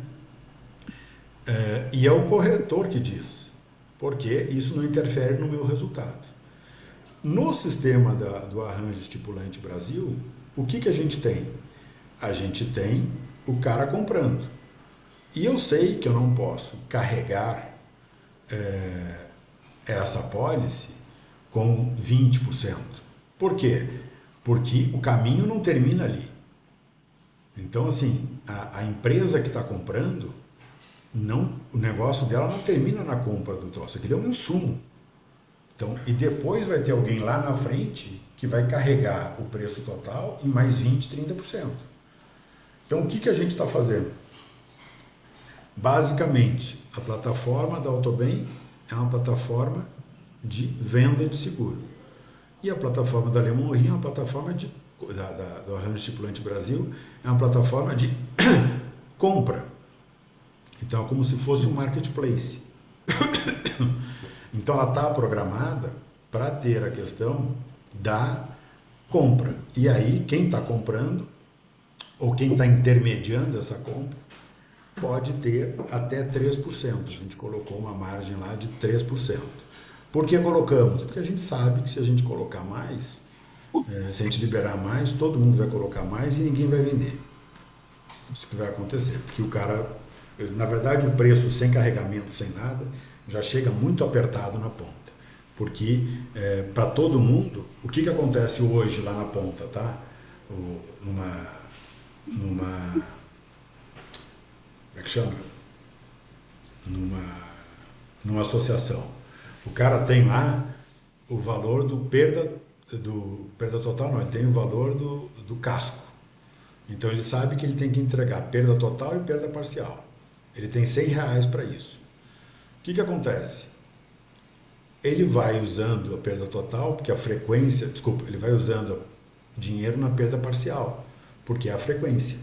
E é o corretor que diz, porque isso não interfere no meu resultado. No sistema do Arranjo Estipulante Brasil, o que a gente tem? A gente tem o cara comprando. E eu sei que eu não posso carregar essa apólice com 20%. Por quê? Porque o caminho não termina ali. Então, assim, a empresa que está comprando, o negócio dela não termina na compra do troço. Aquilo é um insumo. Então, e depois vai ter alguém lá na frente que vai carregar o preço total em mais 20%, 30%. Então, o que a gente está fazendo? Basicamente, a plataforma da Autobem é uma plataforma de venda de seguro. E a plataforma da Lemon Rio é uma plataforma do Arranjo Estipulante Brasil, é uma plataforma de compra. Então, é como se fosse um marketplace. Então, ela está programada para ter a questão da compra. E aí, quem está comprando, ou quem está intermediando essa compra, pode ter até 3%. A gente colocou uma margem lá de 3%. Por que colocamos? Porque a gente sabe que se a gente colocar mais, se a gente liberar mais, todo mundo vai colocar mais e ninguém vai vender. Isso que vai acontecer. Porque o cara, na verdade, o preço sem carregamento, sem nada, já chega muito apertado na ponta. Porque para todo mundo, o que acontece hoje lá na ponta, tá? Como é que chama? Numa associação. O cara tem lá o valor do perda total, não, ele tem o valor do casco. Então ele sabe que ele tem que entregar perda total e perda parcial. Ele tem R$100 para isso. O que acontece? Ele vai usando a perda total, porque a frequência, ele vai usando dinheiro na perda parcial, porque é a frequência.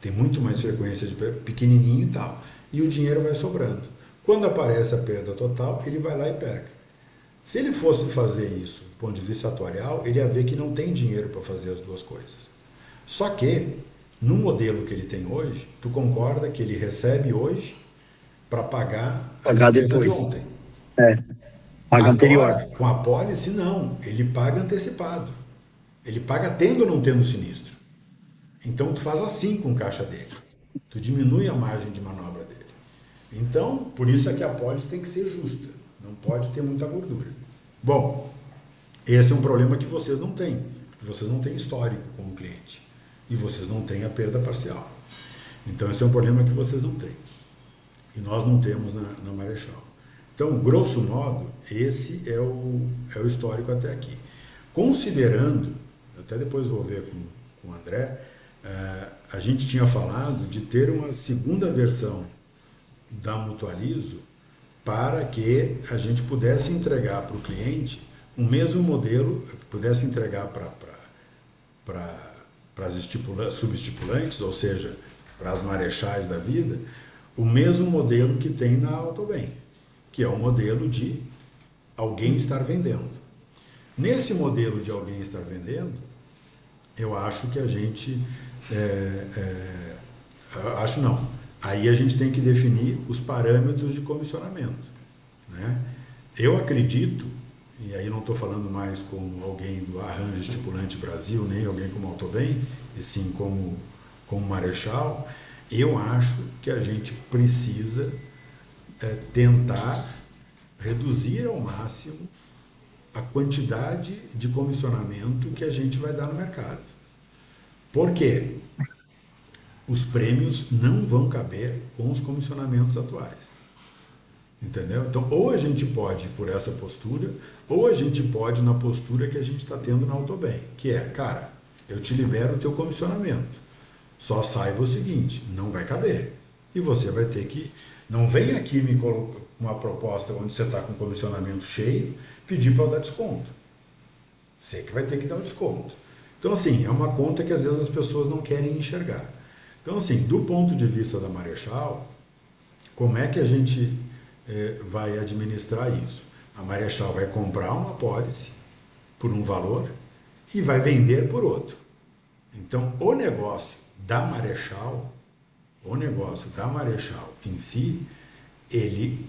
Tem muito mais frequência de pequenininho e tal. E o dinheiro vai sobrando. Quando aparece a perda total, ele vai lá e pega. Se ele fosse fazer isso do ponto de vista atuarial, ele ia ver que não tem dinheiro para fazer as duas coisas. Só que, no modelo que ele tem hoje, tu concorda que ele recebe hoje para pagar a despesa depois. de ontem. Paga Agora, anterior. com a apólice, não. Ele paga antecipado. Ele paga tendo ou não tendo sinistro. Então, tu faz assim com o caixa dele. Tu diminui a margem de manobra dele. Então, por isso é que a apólice tem que ser justa. Não pode ter muita gordura. Bom, esse é um problema que vocês não têm. Porque vocês não têm histórico com o cliente. E vocês não têm a perda parcial. Então, esse é um problema que vocês não têm. E nós não temos na Marechal. Então, grosso modo, esse é o histórico até aqui. Considerando, até depois vou ver com o André, a gente tinha falado de ter uma segunda versão da Mutualizo para que a gente pudesse entregar para o cliente o mesmo modelo, pudesse entregar para as subestipulantes, ou seja, para as marechais da vida, o mesmo modelo que tem na Autobem, que é o modelo de alguém estar vendendo. Nesse modelo de alguém estar vendendo, eu acho que a gente... acho não. Aí a gente tem que definir os parâmetros de comissionamento, né? Eu acredito, e aí não estou falando mais como alguém do Arranjo Estipulante Brasil, nem alguém como Autobem, e sim como Marechal, eu acho que a gente precisa tentar reduzir ao máximo a quantidade de comissionamento que a gente vai dar no mercado. Por quê? Os prêmios não vão caber com os comissionamentos atuais. Entendeu? Então, ou a gente pode ir por essa postura, ou a gente pode na postura que a gente está tendo na Autobem, que é, cara, eu te libero o teu comissionamento. Só saiba o seguinte, não vai caber. E você vai ter que... Não vem aqui me colocar uma proposta onde você está com o comissionamento cheio, pedir para eu dar desconto. Você que vai ter que dar o desconto. Então, assim, é uma conta que às vezes as pessoas não querem enxergar. Então, assim, do ponto de vista da Marechal, como é que a gente vai administrar isso? A Marechal vai comprar uma apólice por um valor e vai vender por outro. Então, o negócio da Marechal em si, ele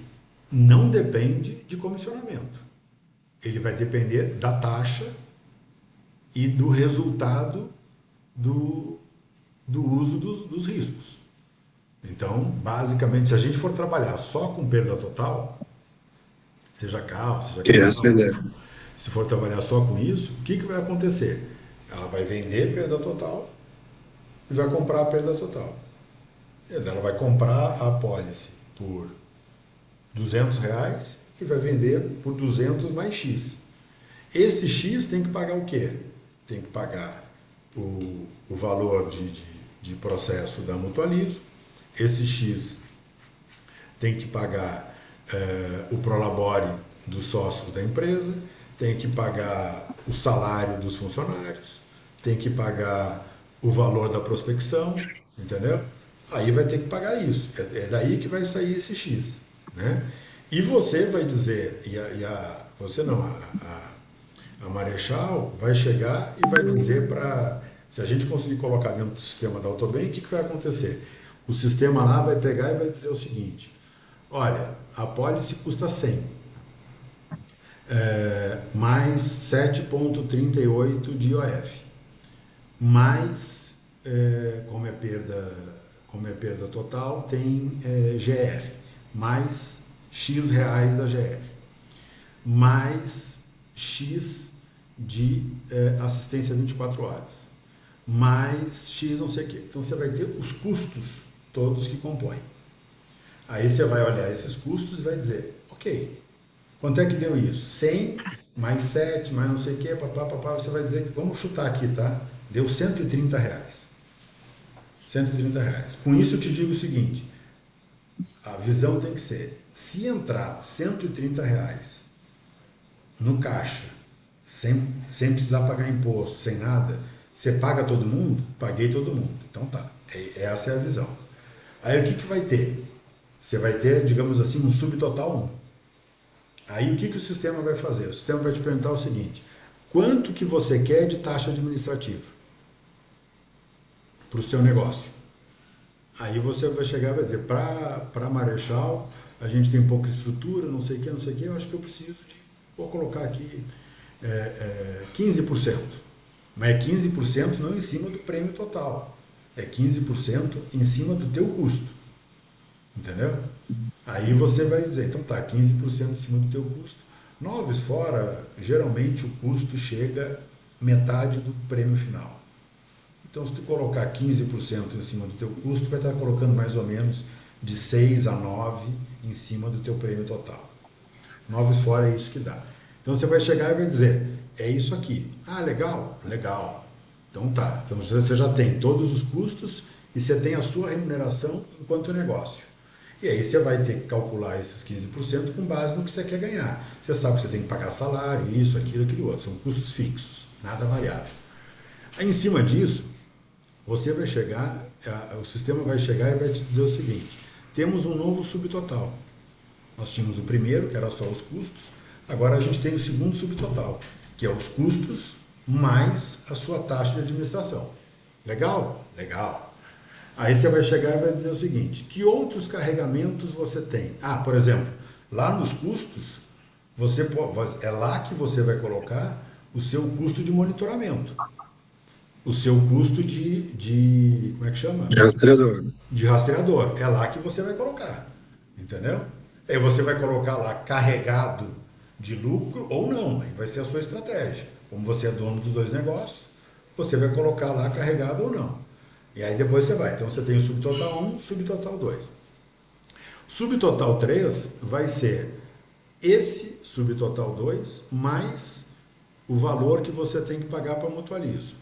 não depende de comissionamento. Ele vai depender da taxa e do resultado do uso dos riscos. Então, basicamente, se a gente for trabalhar só com perda total, seja carro, seja caminhão, se for trabalhar só com isso, o que vai acontecer? Ela vai vender perda total e vai comprar a perda total. Ela vai comprar a apólice por R$200 e vai vender por 200 mais X. Esse X tem que pagar o quê? Tem que pagar o valor de processo da Mutualizo. Esse X tem que pagar o prolabore dos sócios da empresa, tem que pagar o salário dos funcionários, tem que pagar o valor da prospecção, entendeu? Aí vai ter que pagar isso. É daí que vai sair esse X, né? E você vai dizer, você não, a Marechal vai chegar e vai dizer para... Se a gente conseguir colocar dentro do sistema da Autobem, o que vai acontecer? O sistema lá vai pegar e vai dizer o seguinte: olha, a apólice custa 100, mais 7,38 de IOF, mais, como é perda total, tem GR, mais X reais da GR, mais X de assistência 24 horas, mais X não sei o quê. Então você vai ter os custos todos que compõem. Aí você vai olhar esses custos e vai dizer, ok, quanto é que deu isso? 100 mais 7 mais não sei o quê, papá, você vai dizer, vamos chutar aqui, tá? Deu R$130. R$130. Com isso eu te digo o seguinte, a visão tem que ser, se entrar R$130 no caixa, sem precisar pagar imposto, sem nada, você paga todo mundo? Paguei todo mundo. Então tá, essa é a visão. Aí o que vai ter? Você vai ter, digamos assim, um subtotal 1. Aí o que o sistema vai fazer? O sistema vai te perguntar o seguinte, quanto que você quer de taxa administrativa para o seu negócio? Aí você vai chegar e vai dizer, para Marechal, a gente tem pouca estrutura, não sei o que, eu acho que eu preciso vou colocar aqui 15%. Mas é 15% não em cima do prêmio total, é 15% em cima do teu custo. Entendeu? Aí você vai dizer, então tá, 15% em cima do teu custo. Noves fora, geralmente o custo chega metade do prêmio final. Então se tu colocar 15% em cima do teu custo, vai estar colocando mais ou menos de 6 a 9 em cima do teu prêmio total. Noves fora é isso que dá. Então você vai chegar e vai dizer, é isso aqui. Ah, legal? Legal. Então tá, então você já tem todos os custos e você tem a sua remuneração enquanto negócio. E aí você vai ter que calcular esses 15% com base no que você quer ganhar. Você sabe que você tem que pagar salário, isso, aquilo outro. São custos fixos, nada variável. Aí em cima disso, você vai chegar, o sistema vai chegar e vai te dizer o seguinte, temos um novo subtotal. Nós tínhamos o primeiro, que era só os custos, agora a gente tem o segundo subtotal, que é os custos mais a sua taxa de administração. Legal? Legal. Aí você vai chegar e vai dizer o seguinte: que outros carregamentos você tem? Ah, por exemplo, lá nos custos, é lá que você vai colocar o seu custo de monitoramento, o seu custo como é que chama? De rastreador. De rastreador. É lá que você vai colocar, entendeu? Aí você vai colocar lá carregado de lucro ou não, aí vai ser a sua estratégia. Como você é dono dos dois negócios, você vai colocar lá carregado ou não. E aí depois você vai. Então você tem o subtotal 1, subtotal 2. Subtotal 3 vai ser esse subtotal 2 mais o valor que você tem que pagar para Mutualizo,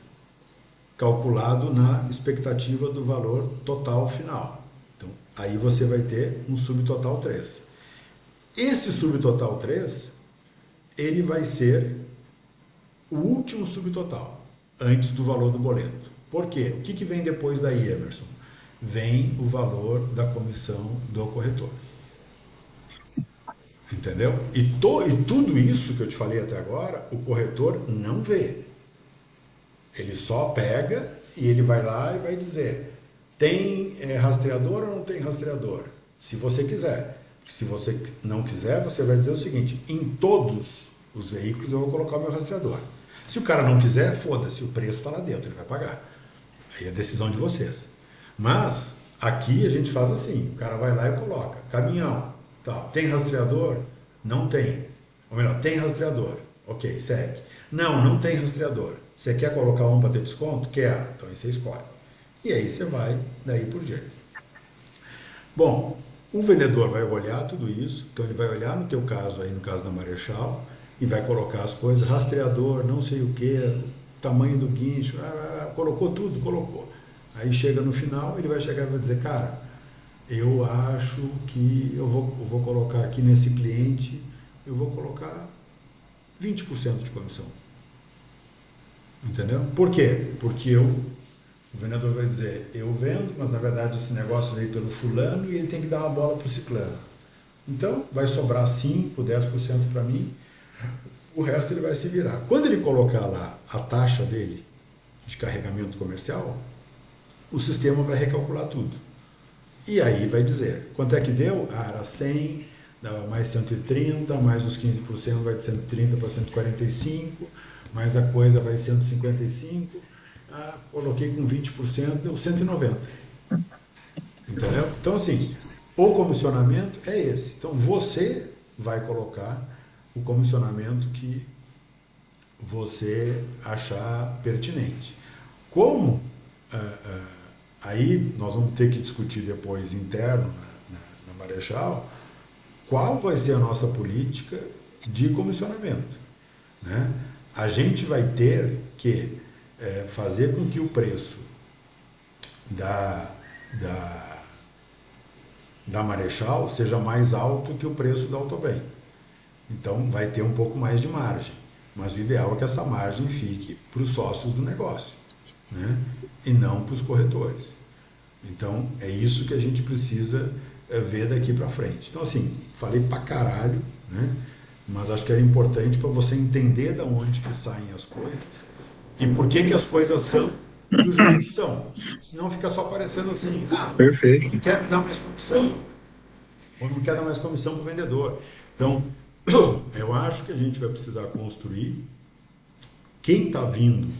calculado na expectativa do valor total final. Então, aí você vai ter um subtotal 3. Esse subtotal 3, ele vai ser o último subtotal, antes do valor do boleto. Por quê? O que vem depois daí, Emerson? Vem o valor da comissão do corretor. Entendeu? E tudo isso que eu te falei até agora, o corretor não vê. Ele só pega e ele vai lá e vai dizer: tem rastreador ou não tem rastreador? Se você quiser. Se você não quiser, você vai dizer o seguinte: em todos os veículos eu vou colocar o meu rastreador. Se o cara não quiser, foda-se, o preço está lá dentro, ele vai pagar. Aí é decisão de vocês. Mas aqui a gente faz assim: o cara vai lá e coloca caminhão, tal. Tem rastreador? Não tem. Ou melhor, tem rastreador. Ok, segue. Não tem rastreador. Você quer colocar um para ter desconto? Quer. Então aí você escolhe. E aí você vai daí por diante. Bom, o vendedor vai olhar tudo isso, então ele vai olhar no teu caso aí, no caso da Marechal, e vai colocar as coisas, rastreador, não sei o que, tamanho do guincho, colocou tudo, colocou. Aí chega no final, ele vai chegar e vai dizer: cara, eu acho que eu vou colocar aqui nesse cliente, eu vou colocar 20% de comissão. Entendeu? Por quê? Porque o vendedor vai dizer: eu vendo, mas na verdade esse negócio veio pelo fulano e ele tem que dar uma bola para o ciclano. Então vai sobrar 5%, 10% para mim, o resto ele vai se virar. Quando ele colocar lá a taxa dele de carregamento comercial, o sistema vai recalcular tudo. E aí vai dizer: quanto é que deu? Ah, era 100, dava mais 130, mais os 15% vai de 130 para 145, mais a coisa vai 155, coloquei com 20%, deu 190. Entendeu? Então, assim, o comissionamento é esse. Então, você vai colocar o comissionamento que você achar pertinente. Como aí nós vamos ter que discutir depois interno na Marechal qual vai ser a nossa política de comissionamento, né? A gente vai ter que fazer com que o preço da Marechal seja mais alto que o preço da Autobem. Então vai ter um pouco mais de margem, mas o ideal é que essa margem fique para os sócios do negócio, né? E não para os corretores. Então é isso que a gente precisa ver daqui para frente. Então, assim, falei pra caralho, né? Mas acho que era importante para você entender de onde que saem as coisas e por que as coisas são do jeito que são. Não fica só parecendo assim: Perfeito. não quer me dar mais comissão, ou não quer dar mais comissão para o vendedor. Então, eu acho que a gente vai precisar construir quem está vindo,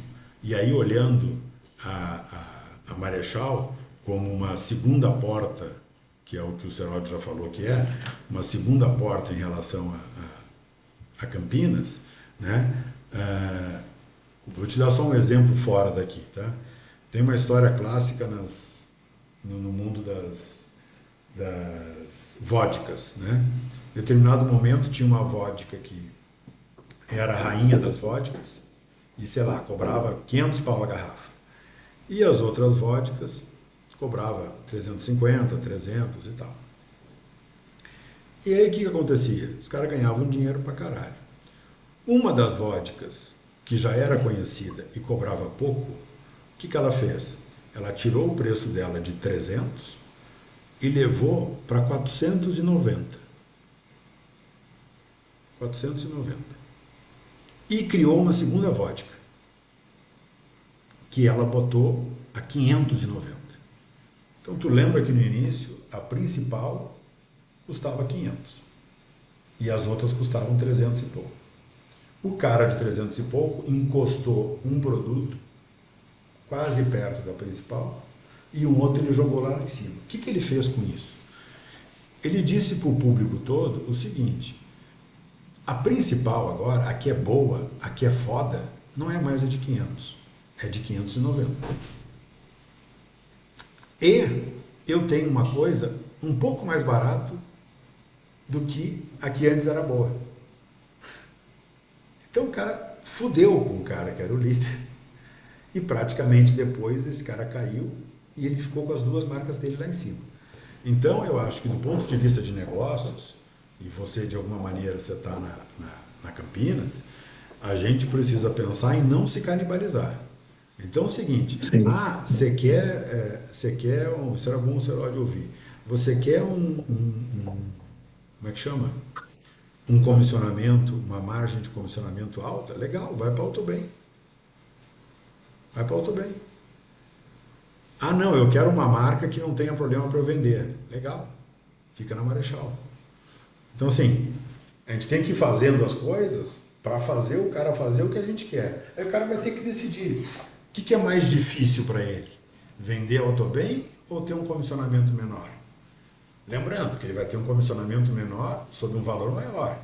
e aí olhando a Marechal como uma segunda porta, que é o que o Seródio já falou que é, uma segunda porta em relação a Campinas, né? Vou te dar só um exemplo fora daqui, tá? Tem uma história clássica no mundo das vodkas, né? Em determinado momento tinha uma vodka que era a rainha das vodkas e, sei lá, cobrava 500 pau a garrafa. E as outras vodkas cobrava 350, 300 e tal. E aí o que acontecia? Os caras ganhavam dinheiro pra caralho. Uma das vodkas, que já era conhecida e cobrava pouco, o que ela fez? Ela tirou o preço dela de 300 e levou para 490. 490. E criou uma segunda vodka, que ela botou a 590. Então, tu lembra que no início, a principal custava 500 e as outras custavam 300 e pouco. O cara de 300 e pouco encostou um produto quase perto da principal e um outro ele jogou lá em cima. O que ele fez com isso? Ele disse para o público todo o seguinte: a principal agora, a que é boa, a que é foda, não é mais a de 500, é de 590. E eu tenho uma coisa um pouco mais barato do que a que antes era boa. Então o cara fudeu com o cara que era o líder e praticamente depois esse cara caiu e ele ficou com as duas marcas dele lá em cima. Então eu acho que do ponto de vista de negócios, e você de alguma maneira você está na Campinas, a gente precisa pensar em não se canibalizar. Então é o seguinte: Sim. você quer isso era bom o Serol de ouvir, você quer como é que chama? Um comissionamento, uma margem de comissionamento alta, legal, vai para o Autobem. Vai para o Autobem. Ah, não, eu quero uma marca que não tenha problema para eu vender. Legal, fica na Marechal. Então, assim, a gente tem que ir fazendo as coisas para fazer o cara fazer o que a gente quer. Aí o cara vai ter que decidir o que é mais difícil para ele: vender Autobem ou ter um comissionamento menor? Lembrando que ele vai ter um comissionamento menor sob um valor maior.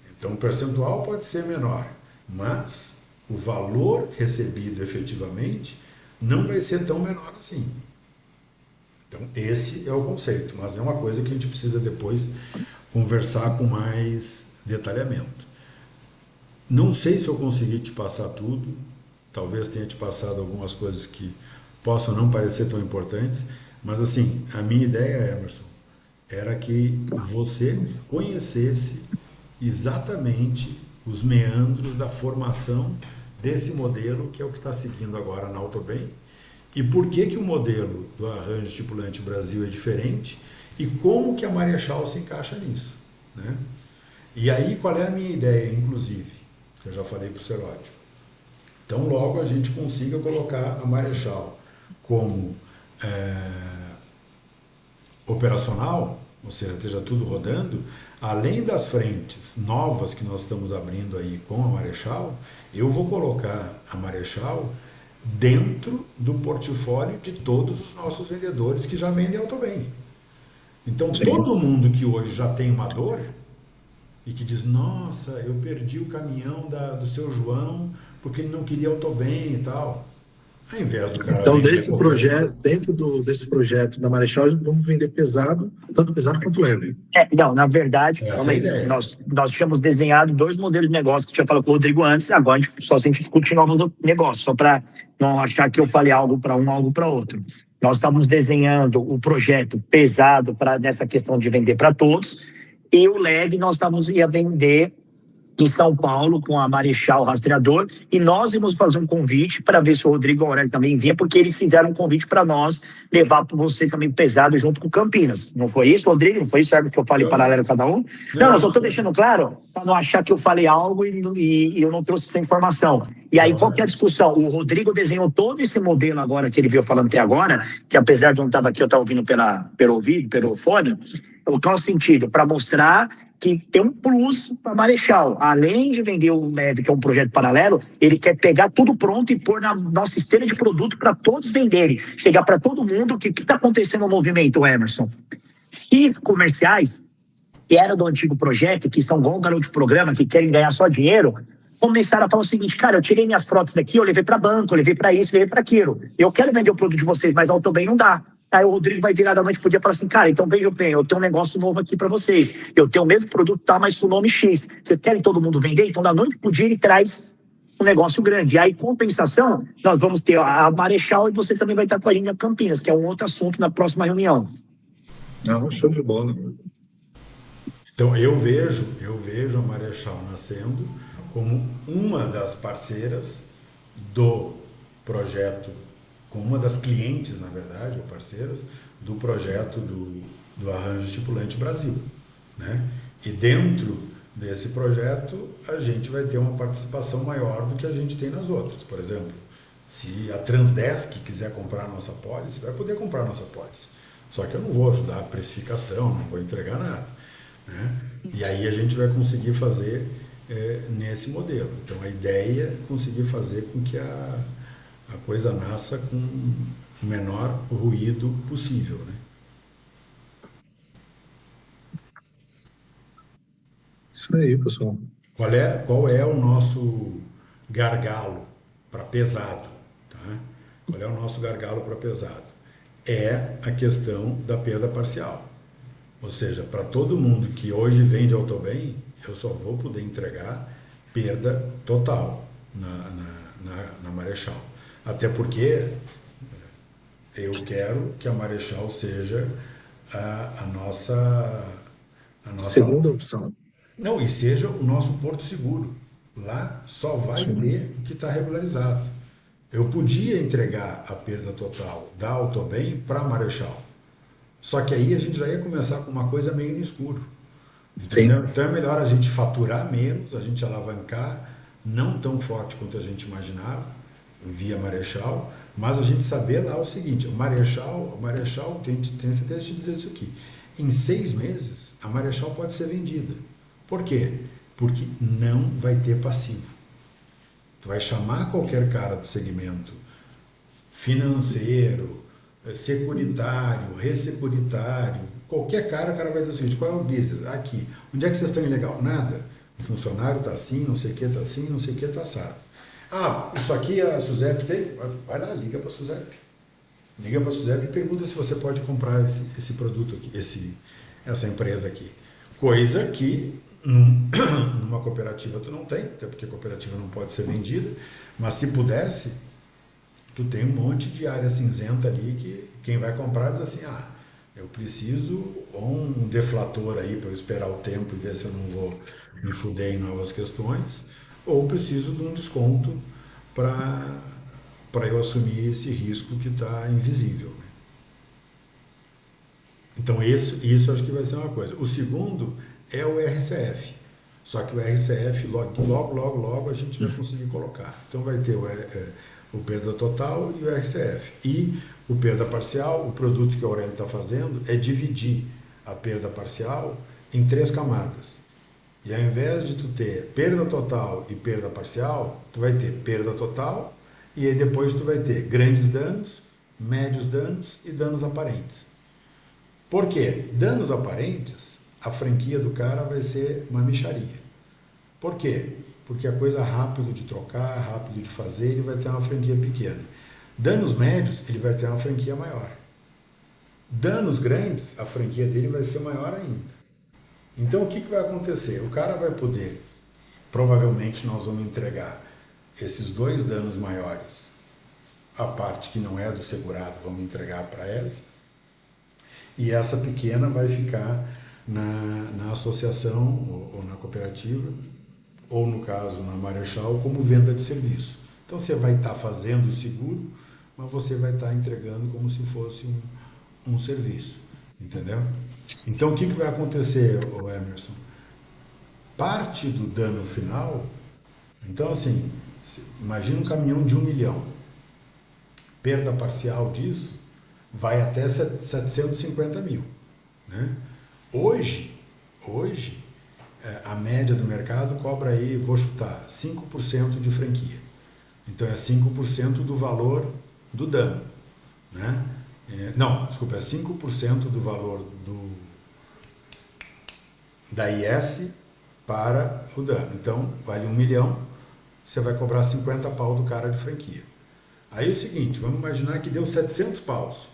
Então o percentual pode ser menor, mas o valor recebido efetivamente não vai ser tão menor assim. Então esse é o conceito, mas é uma coisa que a gente precisa depois conversar com mais detalhamento. Não sei se eu consegui te passar tudo, talvez tenha te passado algumas coisas que possam não parecer tão importantes, mas assim, a minha ideia, Emerson, era que você conhecesse exatamente os meandros da formação desse modelo, que é o que está seguindo agora na Autobem, e por que o modelo do arranjo estipulante Brasil é diferente e como que a Marechal se encaixa nisso, né? E aí, qual é a minha ideia, inclusive, que eu já falei para o Seródio? Então, logo a gente consiga colocar a Marechal como operacional, ou seja, esteja tudo rodando, além das frentes novas que nós estamos abrindo aí com a Marechal, eu vou colocar a Marechal dentro do portfólio de todos os nossos vendedores que já vendem Autobem. Então, Sim. todo mundo que hoje já tem uma dor e que diz: nossa, eu perdi o caminhão do seu João porque ele não queria Autobem e tal. Ao invés do cara Então, vender desse projeto, dentro desse projeto da Marechal, vamos vender pesado, tanto pesado quanto leve. Não, na verdade, essa calma é a aí, ideia. nós tínhamos desenhado 2 modelos de negócio que eu tinha falado com o Rodrigo antes, agora a gente só sente discutir novos negócios, só para não achar que eu falei algo para um, algo para outro. Nós estávamos desenhando o projeto pesado para nessa questão de vender para todos, e o leve nós ia vender em São Paulo com a Marechal Rastreador, e nós íamos fazer um convite para ver se o Rodrigo e o Aurélio também vinha, porque eles fizeram um convite para nós levar para você também pesado junto com Campinas. Não foi isso, Rodrigo? Não foi isso, Hermes, que eu falei paralelo a cada um? Não, eu só estou deixando claro para não achar que eu falei algo e eu não trouxe essa informação. E aí, qual que é a discussão? O Rodrigo desenhou todo esse modelo agora que ele veio falando até agora, que apesar de não estar aqui, eu estava ouvindo pelo ouvido, pelo fone, o qual sentido? Para mostrar que tem um plus para Marechal. Além de vender o Leve, que é um projeto paralelo, ele quer pegar tudo pronto e pôr na nossa esteira de produto para todos venderem. Chegar para todo mundo. O que está acontecendo no movimento, Emerson? X comerciais, que era do antigo projeto, que são igual garoto de programa, que querem ganhar só dinheiro, começaram a falar o seguinte: cara, eu tirei minhas frotas daqui, eu levei para banco, eu levei para isso, eu levei para aquilo. Eu quero vender o produto de vocês, mas Autobem não dá. Aí o Rodrigo vai virar da noite pro dia e falar assim: cara, então veja bem, eu tenho um negócio novo aqui para vocês. Eu tenho o mesmo produto, tá, mas com o nome X. Vocês querem todo mundo vender? Então da noite pro dia ele traz um negócio grande. E aí, compensação, nós vamos ter a Marechal e você também vai estar com a gente na Campinas, que é um outro assunto na próxima reunião. Não, show de bola. Então eu vejo a Marechal nascendo como uma das parceiras do projeto, como uma das clientes, na verdade, ou parceiras, do projeto do Arranjo Estipulante Brasil, né? E dentro desse projeto, a gente vai ter uma participação maior do que a gente tem nas outras. Por exemplo, Se a Transdesk quiser comprar a nossa pólice, vai poder comprar a nossa pólice. Só que eu não vou ajudar a precificação, não vou entregar nada, né? E aí a gente vai conseguir fazer nesse modelo. Então a ideia é conseguir fazer com que a coisa nasça com o menor ruído possível, né? Isso aí, pessoal. Qual é o nosso gargalo para pesado? Tá? Qual é o nosso gargalo para pesado? É a questão da perda parcial. Ou seja, para todo mundo que hoje vende Autobem, eu só vou poder entregar perda total na Marechal. Até porque eu quero que a Marechal seja a nossa. Segunda opção. Não, e seja o nosso porto seguro. Lá só vai Sim. ter o que está regularizado. Eu podia entregar a perda total da Autobem para a Marechal. Só que aí a gente já ia começar com uma coisa meio no escuro. Entendeu? Sim. Então é melhor a gente faturar menos, a gente alavancar, não tão forte quanto a gente imaginava, via Marechal, mas a gente saber lá o seguinte: Marechal tem certeza de te dizer isso aqui. Em 6 meses, a Marechal pode ser vendida. Por quê? Porque não vai ter passivo. Tu vai chamar qualquer cara do segmento financeiro, securitário, ressecuritário, qualquer cara, o cara vai dizer o seguinte: qual é o business? Aqui. Onde é que vocês estão ilegal? Nada. O funcionário está assim, não sei o que está assim, não sei o que está assado. Ah, isso aqui a Suzep tem? Vai lá, liga para a Suzep. Liga para a Suzep e pergunta se você pode comprar esse produto aqui, essa empresa aqui. Coisa que numa cooperativa tu não tem, até porque a cooperativa não pode ser vendida, mas se pudesse, tu tem um monte de área cinzenta ali que quem vai comprar diz assim: ah, eu preciso ou um deflator aí para eu esperar o tempo e ver se eu não vou me fuder em novas questões, ou preciso de um desconto para eu assumir esse risco que está invisível, né? Então isso acho que vai ser uma coisa. O segundo é o RCF. Só que o RCF logo a gente vai conseguir colocar. Então vai ter o perda total e o RCF. E o perda parcial, o produto que a Aurélio está fazendo é dividir a perda parcial em 3 camadas. E ao invés de tu ter perda total e perda parcial, tu vai ter perda total e aí depois tu vai ter grandes danos, médios danos e danos aparentes. Por quê? Danos aparentes, a franquia do cara vai ser uma mixaria. Por quê? Porque a coisa rápido de trocar, rápido de fazer, ele vai ter uma franquia pequena. Danos médios, ele vai ter uma franquia maior. Danos grandes, a franquia dele vai ser maior ainda. Então o que vai acontecer? O cara vai poder, provavelmente nós vamos entregar esses 2 danos maiores, a parte que não é do segurado, vamos entregar para essa, e essa pequena vai ficar na associação ou na cooperativa, ou no caso na Marechal, como venda de serviço. Então você vai estar fazendo o seguro, mas você vai estar entregando como se fosse um serviço, entendeu? Então o que vai acontecer, Emerson? Parte do dano final, então assim, imagina um caminhão de 1 milhão, perda parcial disso vai até 750 mil, né? Hoje, a média do mercado cobra aí, vou chutar, 5% de franquia. Então é 5% do valor do dano, né? Não, desculpa, é 5% do valor da IS para o dano. Então, vale 1 milhão, você vai cobrar 50 pau do cara de franquia. Aí é o seguinte, vamos imaginar que deu 700 paus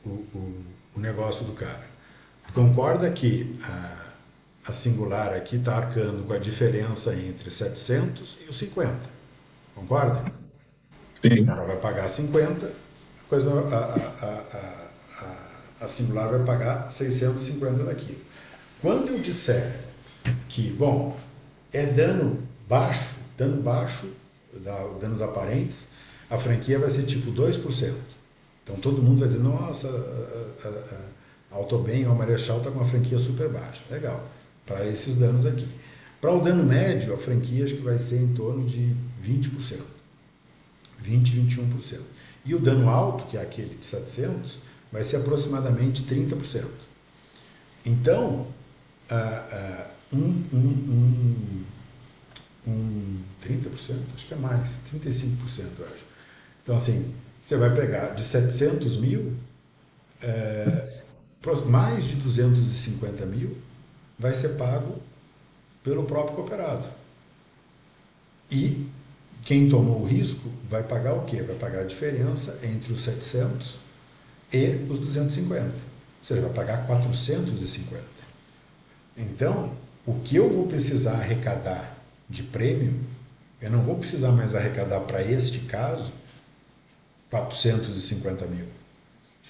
o negócio do cara. Concorda que a Singular aqui está arcando com a diferença entre 700 e os 50. Concorda? O Sim. cara vai pagar 50, a Singular vai pagar 650 daquilo. Quando eu disser que, bom, é dano baixo, danos aparentes, a franquia vai ser tipo 2%. Então todo mundo vai dizer: nossa, a Autobem ou a Marechal está com uma franquia super baixa. Legal, para esses danos aqui. Para o dano médio, a franquia acho que vai ser em torno de 20%. 20, 21%. E o dano alto, que é aquele de 700, vai ser aproximadamente 30%. Então, um 30%, acho que é mais, 35%, eu acho. Então, assim, você vai pegar de 700 mil, mais de 250 mil vai ser pago pelo próprio cooperado. E quem tomou o risco vai pagar o quê? Vai pagar a diferença entre os 700 e os 250. Ou seja, vai pagar 450. Então, o que eu vou precisar arrecadar de prêmio, eu não vou precisar mais arrecadar para este caso 450 mil.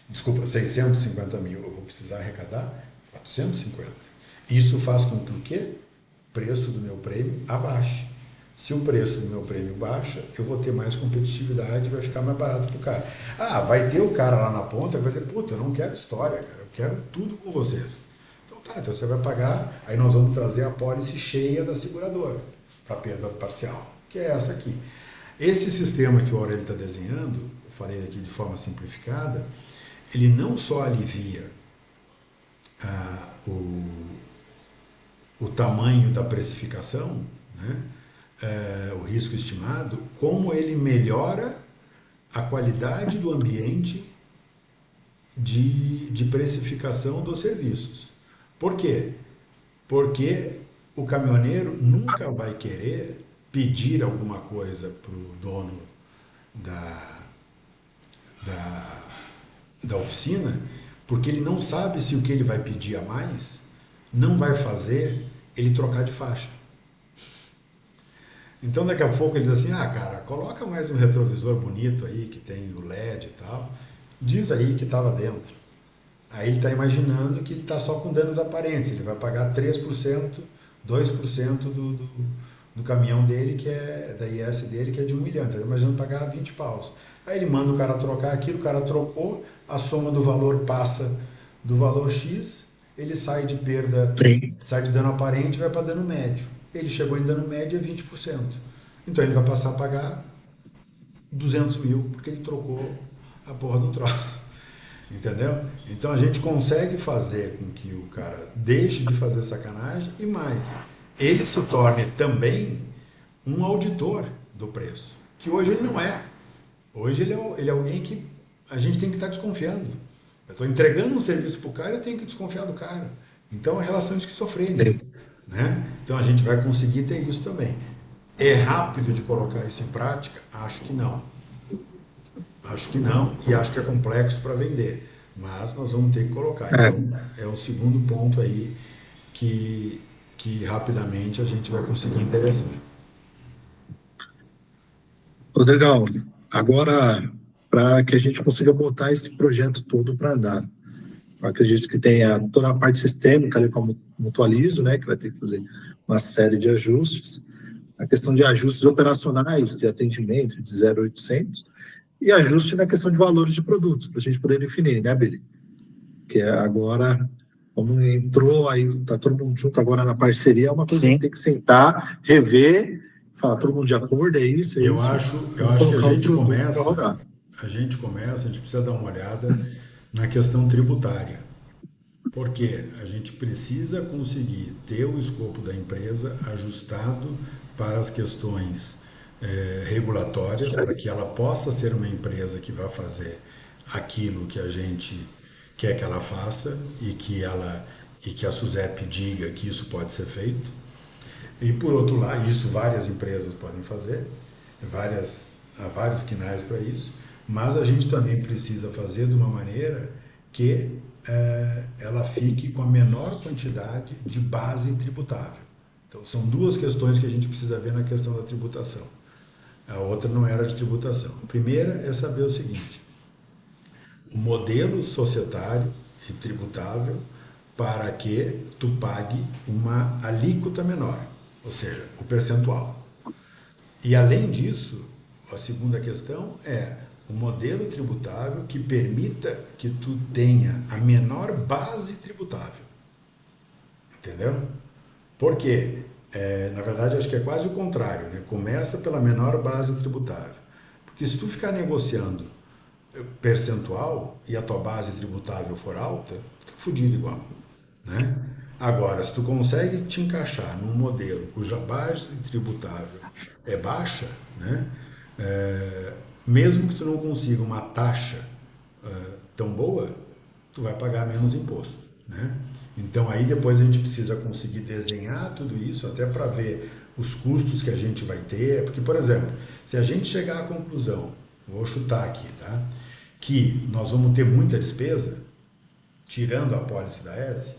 Desculpa, 650 mil. Eu vou precisar arrecadar 450. Isso faz com que o quê? O preço do meu prêmio abaixe. Se o preço do meu prêmio baixa, eu vou ter mais competitividade e vai ficar mais barato para o cara. Ah, vai ter o cara lá na ponta que vai dizer, puta, eu não quero história, cara, eu quero tudo com vocês. Então tá, então você vai pagar, aí nós vamos trazer a pólice cheia da seguradora para perda parcial, que é essa aqui. Esse sistema que o Aurélio está desenhando, eu falei aqui de forma simplificada, ele não só alivia o tamanho da precificação, né? O risco estimado, como ele melhora a qualidade do ambiente de precificação dos serviços. Por quê? Porque o caminhoneiro nunca vai querer pedir alguma coisa para o dono da oficina, porque ele não sabe se o que ele vai pedir a mais não vai fazer ele trocar de faixa. Então daqui a pouco ele diz assim, cara, coloca mais um retrovisor bonito aí, que tem o LED e tal, diz aí que estava dentro. Aí ele está imaginando que ele está só com danos aparentes, ele vai pagar 3%, 2% do caminhão dele, que é da IS dele, que é de 1 milhão, então ele está imaginando pagar 20 paus. Aí ele manda o cara trocar aquilo, o cara trocou, a soma do valor passa do valor X, ele sai de perda, sai de dano aparente e vai para dano médio. Ele chegou em dano médio a 20%. Então ele vai passar a pagar 200 mil, porque ele trocou a porra do troço. Entendeu? Então a gente consegue fazer com que o cara deixe de fazer sacanagem e mais, ele se torne também um auditor do preço, que hoje ele não é. Hoje ele é alguém que a gente tem que estar desconfiando. Eu estou entregando um serviço para o cara, eu tenho que desconfiar do cara. Então é relação esquizofrênica. Né? Então a gente vai conseguir ter isso também. É rápido de colocar isso em prática? Acho que não. Acho que não, e acho que é complexo para vender. Mas nós vamos ter que colocar. Então, é o segundo ponto aí que rapidamente a gente vai conseguir interessar. Rodrigão, agora, para que a gente consiga botar esse projeto todo para andar, eu acredito que tenha toda a parte sistêmica ali com a Mutualizo, né, que vai ter que fazer uma série de ajustes, a questão de ajustes operacionais de atendimento de 0800 e ajuste na questão de valores de produtos, para a gente poder definir, né, Billy? Que é agora, como entrou aí, está todo mundo junto agora na parceria, é uma coisa que tem que sentar, rever, falar todo mundo de acordo, é isso, é eu isso. Acho que a gente precisa dar uma olhada na questão tributária. Porque a gente precisa conseguir ter o escopo da empresa ajustado para as questões regulatórias, para que ela possa ser uma empresa que vai fazer aquilo que a gente quer que ela faça e que a SUSEP diga que isso pode ser feito. E por outro lado, isso várias empresas podem fazer, há vários quinais para isso, mas a gente também precisa fazer de uma maneira que ela fique com a menor quantidade de base tributável. Então, são duas questões que a gente precisa ver na questão da tributação. A outra não era de tributação. A primeira é saber o seguinte, o modelo societário e tributável para que tu pague uma alíquota menor, ou seja, o percentual. E além disso, a segunda questão é o modelo tributável que permita que tu tenha a menor base tributável. Entendeu? Por quê? Na verdade, acho que é quase o contrário, né? Começa pela menor base tributável. Porque se tu ficar negociando percentual e a tua base tributável for alta, tu tá fudido igual, né? Agora, se tu consegue te encaixar num modelo cuja base tributável é baixa, né? Mesmo que tu não consiga uma taxa tão boa, tu vai pagar menos imposto, né? Então aí depois a gente precisa conseguir desenhar tudo isso até para ver os custos que a gente vai ter, porque, por exemplo, se a gente chegar à conclusão, vou chutar aqui, tá? Que nós vamos ter muita despesa, tirando a apólice da ESE,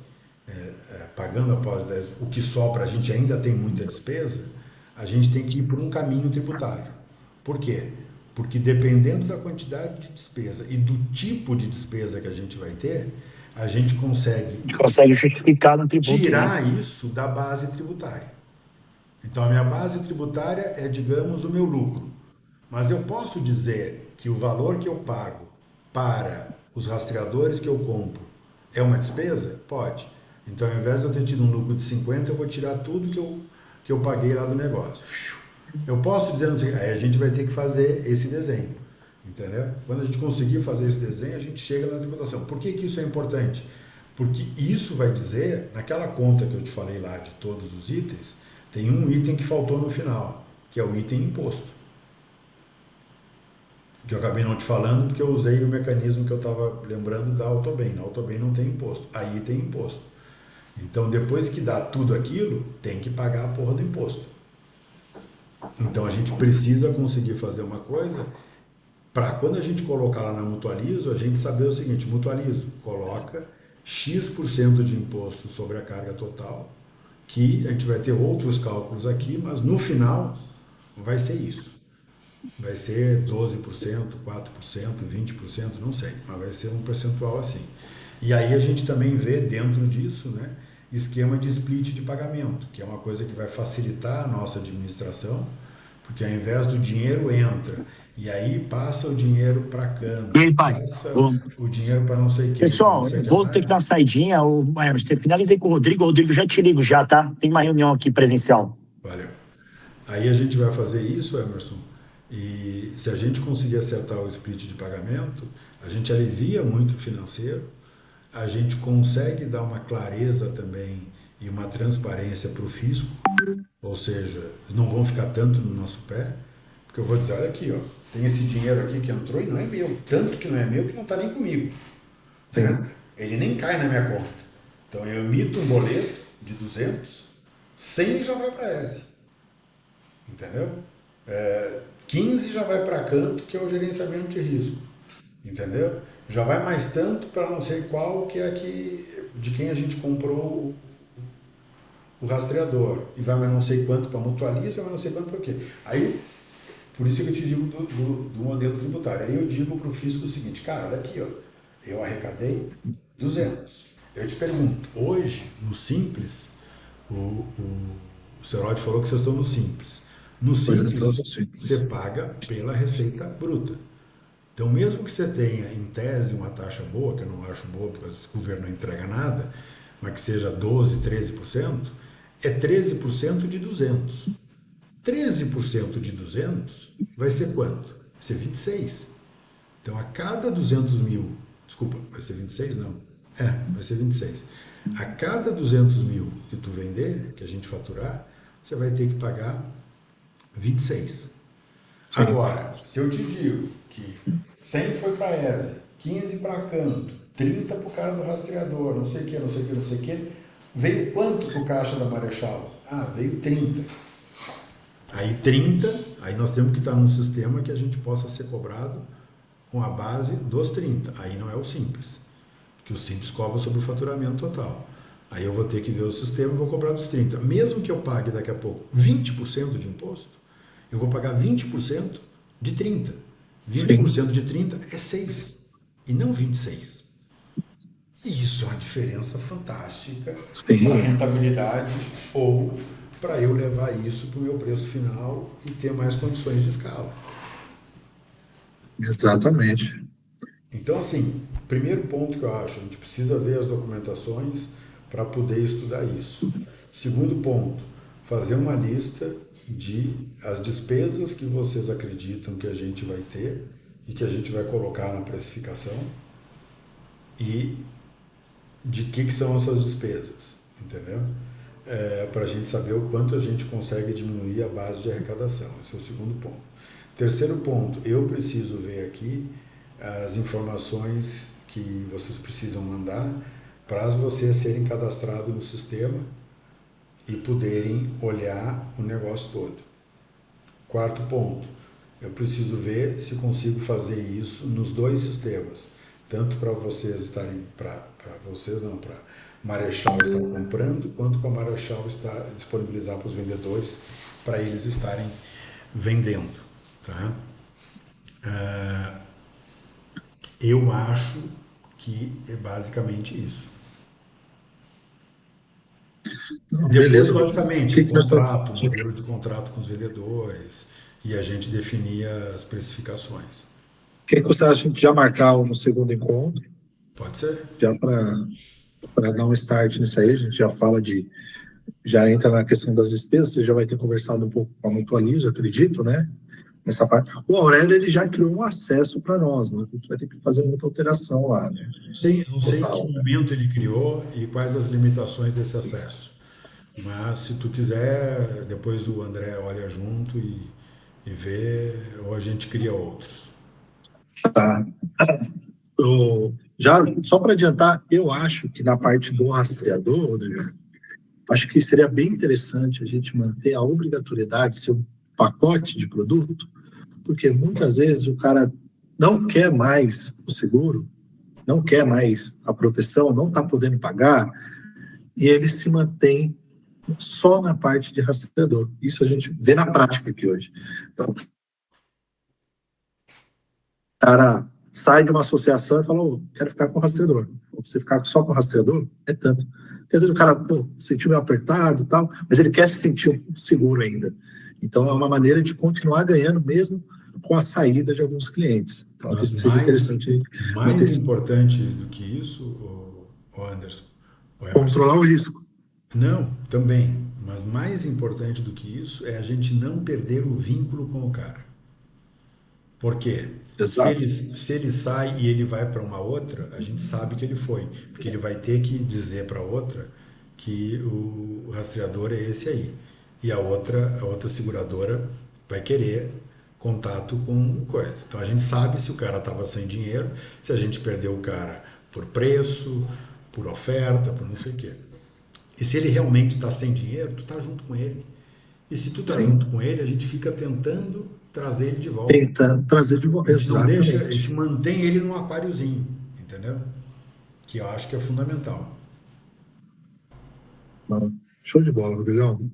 pagando a apólice da ESE, o que sobra a gente ainda tem muita despesa, a gente tem que ir por um caminho tributário. Por quê? Porque dependendo da quantidade de despesa e do tipo de despesa que a gente vai ter, a gente consegue justificar no tributo, né? tirar isso da base tributária. Então a minha base tributária é, digamos, o meu lucro. Mas eu posso dizer que o valor que eu pago para os rastreadores que eu compro é uma despesa? Pode. Então, ao invés de eu ter tido um lucro de 50, eu vou tirar tudo que eu paguei lá do negócio. Eu posso dizer, aí a gente vai ter que fazer esse desenho, entendeu? Quando a gente conseguir fazer esse desenho, a gente chega na tributação. Por que isso é importante? Porque isso vai dizer, naquela conta que eu te falei lá de todos os itens, tem um item que faltou no final, que é o item imposto. Que eu acabei não te falando porque eu usei o mecanismo que eu estava lembrando da Autobem. Na Autobem não tem imposto, aí tem imposto. Então, depois que dá tudo aquilo, tem que pagar a porra do imposto. Então, a gente precisa conseguir fazer uma coisa para quando a gente colocar lá na Mutualizo, a gente saber o seguinte: Mutualizo, coloca X% de imposto sobre a carga total, que a gente vai ter outros cálculos aqui, mas no final vai ser isso. Vai ser 12%, 4%, 20%, não sei, mas vai ser um percentual assim. E aí a gente também vê dentro disso, né, esquema de split de pagamento, que é uma coisa que vai facilitar a nossa administração, porque ao invés do dinheiro entra, e aí passa o dinheiro para câmbio, E aí, pai? passa Bom. o dinheiro para não sei o que. Pessoal, vou ter que dar uma saidinha. Finalizei com o Rodrigo. Rodrigo, já te ligo já, tá? Tem uma reunião aqui presencial. Valeu. Aí a gente vai fazer isso, Emerson, e se a gente conseguir acertar o split de pagamento, a gente alivia muito o financeiro, a gente consegue dar uma clareza também e uma transparência para o fisco, ou seja, eles não vão ficar tanto no nosso pé, porque eu vou dizer, olha aqui, ó, tem esse dinheiro aqui que entrou e não é meu, tanto que não é meu que não está nem comigo. Né? Ele nem cai na minha conta. Então eu emito um boleto de 200, 100 já vai para a ESE. Entendeu? 15 já vai para canto, que é o gerenciamento de risco. Entendeu? Já vai mais tanto para não sei qual, que é aqui de quem a gente comprou o rastreador. E vai mais não sei quanto para mutualiza, vai mais não sei quanto para quê. Aí, por isso que eu te digo do modelo tributário. Aí eu digo para o fisco o seguinte: cara, olha aqui, ó, eu arrecadei 200. Eu te pergunto, hoje, no Simples, o Serode falou que vocês estão no Simples. No Simples, você paga pela receita bruta. Então, mesmo que você tenha, em tese, uma taxa boa, que eu não acho boa, porque o governo não entrega nada, mas que seja 12%, 13%, é 13% de 200. 13% de 200 vai ser quanto? Vai ser 26. Então, a cada 200 mil, desculpa, vai ser 26? Não. Vai ser 26. A cada 200 mil que tu vender, que a gente faturar, você vai ter que pagar 26. Agora, se eu te digo que 100 foi para a ESE, 15 para canto, 30 para o cara do rastreador, não sei o que, não sei o que, não sei o que, veio quanto para o caixa da Marechal? Veio 30. Aí 30, aí nós temos que estar num sistema que a gente possa ser cobrado com a base dos 30. Aí não é o Simples, porque o Simples cobra sobre o faturamento total. Aí eu vou ter que ver o sistema e vou cobrar dos 30. Mesmo que eu pague daqui a pouco 20% de imposto, eu vou pagar 20% de 30. 20% de 30 é 6 e não 26. E isso é uma diferença fantástica para a rentabilidade ou para eu levar isso para o meu preço final e ter mais condições de escala. Exatamente. Então, assim, primeiro ponto que eu acho, a gente precisa ver as documentações para poder estudar isso. Segundo ponto, fazer uma lista de as despesas que vocês acreditam que a gente vai ter e que a gente vai colocar na precificação e de que são essas despesas, entendeu? Para a gente saber o quanto a gente consegue diminuir a base de arrecadação. Esse é o segundo ponto. Terceiro ponto, eu preciso ver aqui as informações que vocês precisam mandar para vocês serem cadastrados no sistema e poderem olhar o negócio todo. Quarto ponto, eu preciso ver se consigo fazer isso nos dois sistemas, tanto para vocês estarem, para Marechal estar comprando, quanto para Marechal estar disponibilizar para os vendedores, para eles estarem vendendo. Tá? Eu acho que é basicamente isso. Depois, Beleza. logicamente, Que nós contrato, estamos... modelo de contrato com os vendedores, e a gente definia as precificações. O que você acha de já marcar um segundo encontro? Pode ser? Já para dar um start nisso aí, a gente já fala já entra na questão das despesas, você já vai ter conversado um pouco com a Mutualiza, eu acredito, né? Nessa parte. O Aurélio, ele já criou um acesso para nós, mas a gente vai ter que fazer muita alteração lá, né? Não sei em que momento ele criou e quais as limitações desse acesso. Mas se tu quiser, depois o André olha junto e vê, ou a gente cria outros. Tá. Já, só para adiantar, eu acho que na parte do rastreador, Rodrigo, acho que seria bem interessante a gente manter a obrigatoriedade de ser um pacote de produto, porque muitas vezes o cara não quer mais o seguro, não quer mais a proteção, não está podendo pagar, e ele se mantém só na parte de rastreador. Isso a gente vê na prática aqui hoje. Então, o cara sai de uma associação e fala, quero ficar com o rastreador. Ou você ficar só com o rastreador, é tanto. Porque às vezes o cara, sentiu meio apertado e tal, mas ele quer se sentir seguro ainda. Então é uma maneira de continuar ganhando mesmo com a saída de alguns clientes. Então acredito que seja interessante. Mais importante do que isso, Anderson? Controlar o risco. Não, também. Mas mais importante do que isso é a gente não perder o vínculo com o cara. Por quê? Se ele sai e ele vai para uma outra, a gente sabe que ele foi. Porque ele vai ter que dizer para outra que o rastreador é esse aí. E a outra seguradora vai querer contato com coisa. Então a gente sabe se o cara estava sem dinheiro, se a gente perdeu o cara por preço, por oferta, por não sei o quê. E se ele realmente está sem dinheiro, tu está junto com ele. E se tu está junto com ele, a gente fica tentando trazer ele de volta. Tentando trazer de volta, exatamente. A gente mantém ele num aquáriozinho, entendeu? Que eu acho que é fundamental. Show de bola, Rodrigão.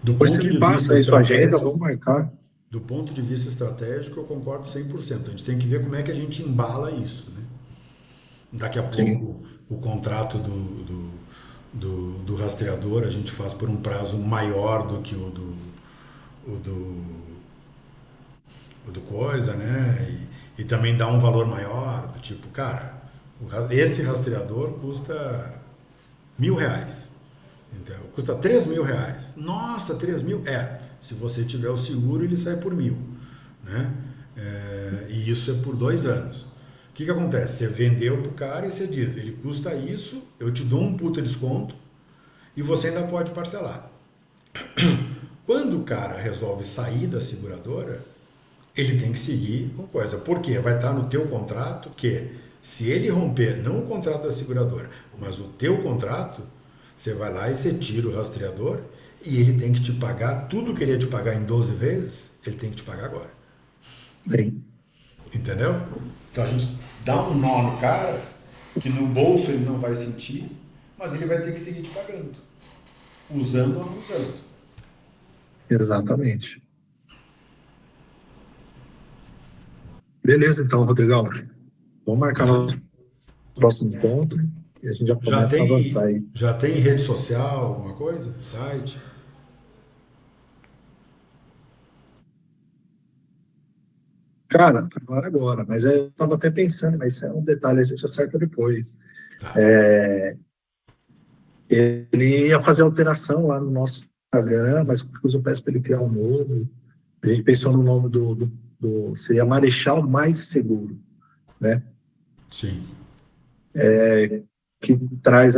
Depois você me passa aí sua agenda, vamos marcar. Do ponto de vista estratégico, eu concordo 100%. A gente tem que ver como é que a gente embala isso, né? Daqui a pouco, o contrato do rastreador a gente faz por um prazo maior do que o do coisa, né? E também dá um valor maior, do tipo, cara, esse rastreador custa R$1.000. Então, custa R$3.000. Nossa, 3.000? Se você tiver o seguro, ele sai por 1.000, né? E isso é por 2 anos. O que acontece? Você vendeu pro cara e você diz, ele custa isso, eu te dou um puta desconto e você ainda pode parcelar. Quando o cara resolve sair da seguradora, ele tem que seguir com coisa. Por quê? Vai estar no teu contrato que se ele romper, não o contrato da seguradora, mas o teu contrato, você vai lá e você tira o rastreador e ele tem que te pagar tudo que ele ia te pagar em 12 vezes, ele tem que te pagar agora. Sim. Entendeu? Então a gente dá um nó no cara que no bolso ele não vai sentir, mas ele vai ter que seguir te pagando, usando ou não usando. Exatamente. Beleza, então, Rodrigão. Vamos marcar nosso próximo encontro e a gente já começa a avançar aí. Já tem rede social, alguma coisa? Site? Cara, agora, mas eu estava até pensando, mas isso é um detalhe, a gente acerta depois. Tá. Ele ia fazer alteração lá no nosso Instagram, mas qualquer coisa eu peço para ele criar um novo. A gente pensou no nome seria Marechal Mais Seguro, né? Sim. Que traz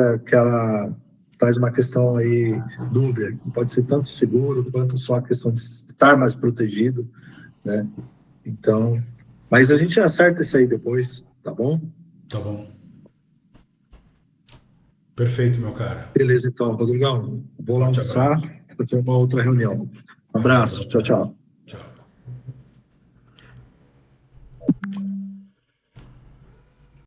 uma questão aí dúbia, que pode ser tanto seguro quanto só a questão de estar mais protegido, né? Então, mas a gente acerta isso aí depois, tá bom? Tá bom. Perfeito, meu cara. Beleza, então, Rodrigão. Vou lá Forte almoçar, abraço. eu tenho uma outra reunião. Um Forte abraço, abraço. tchau, tchau.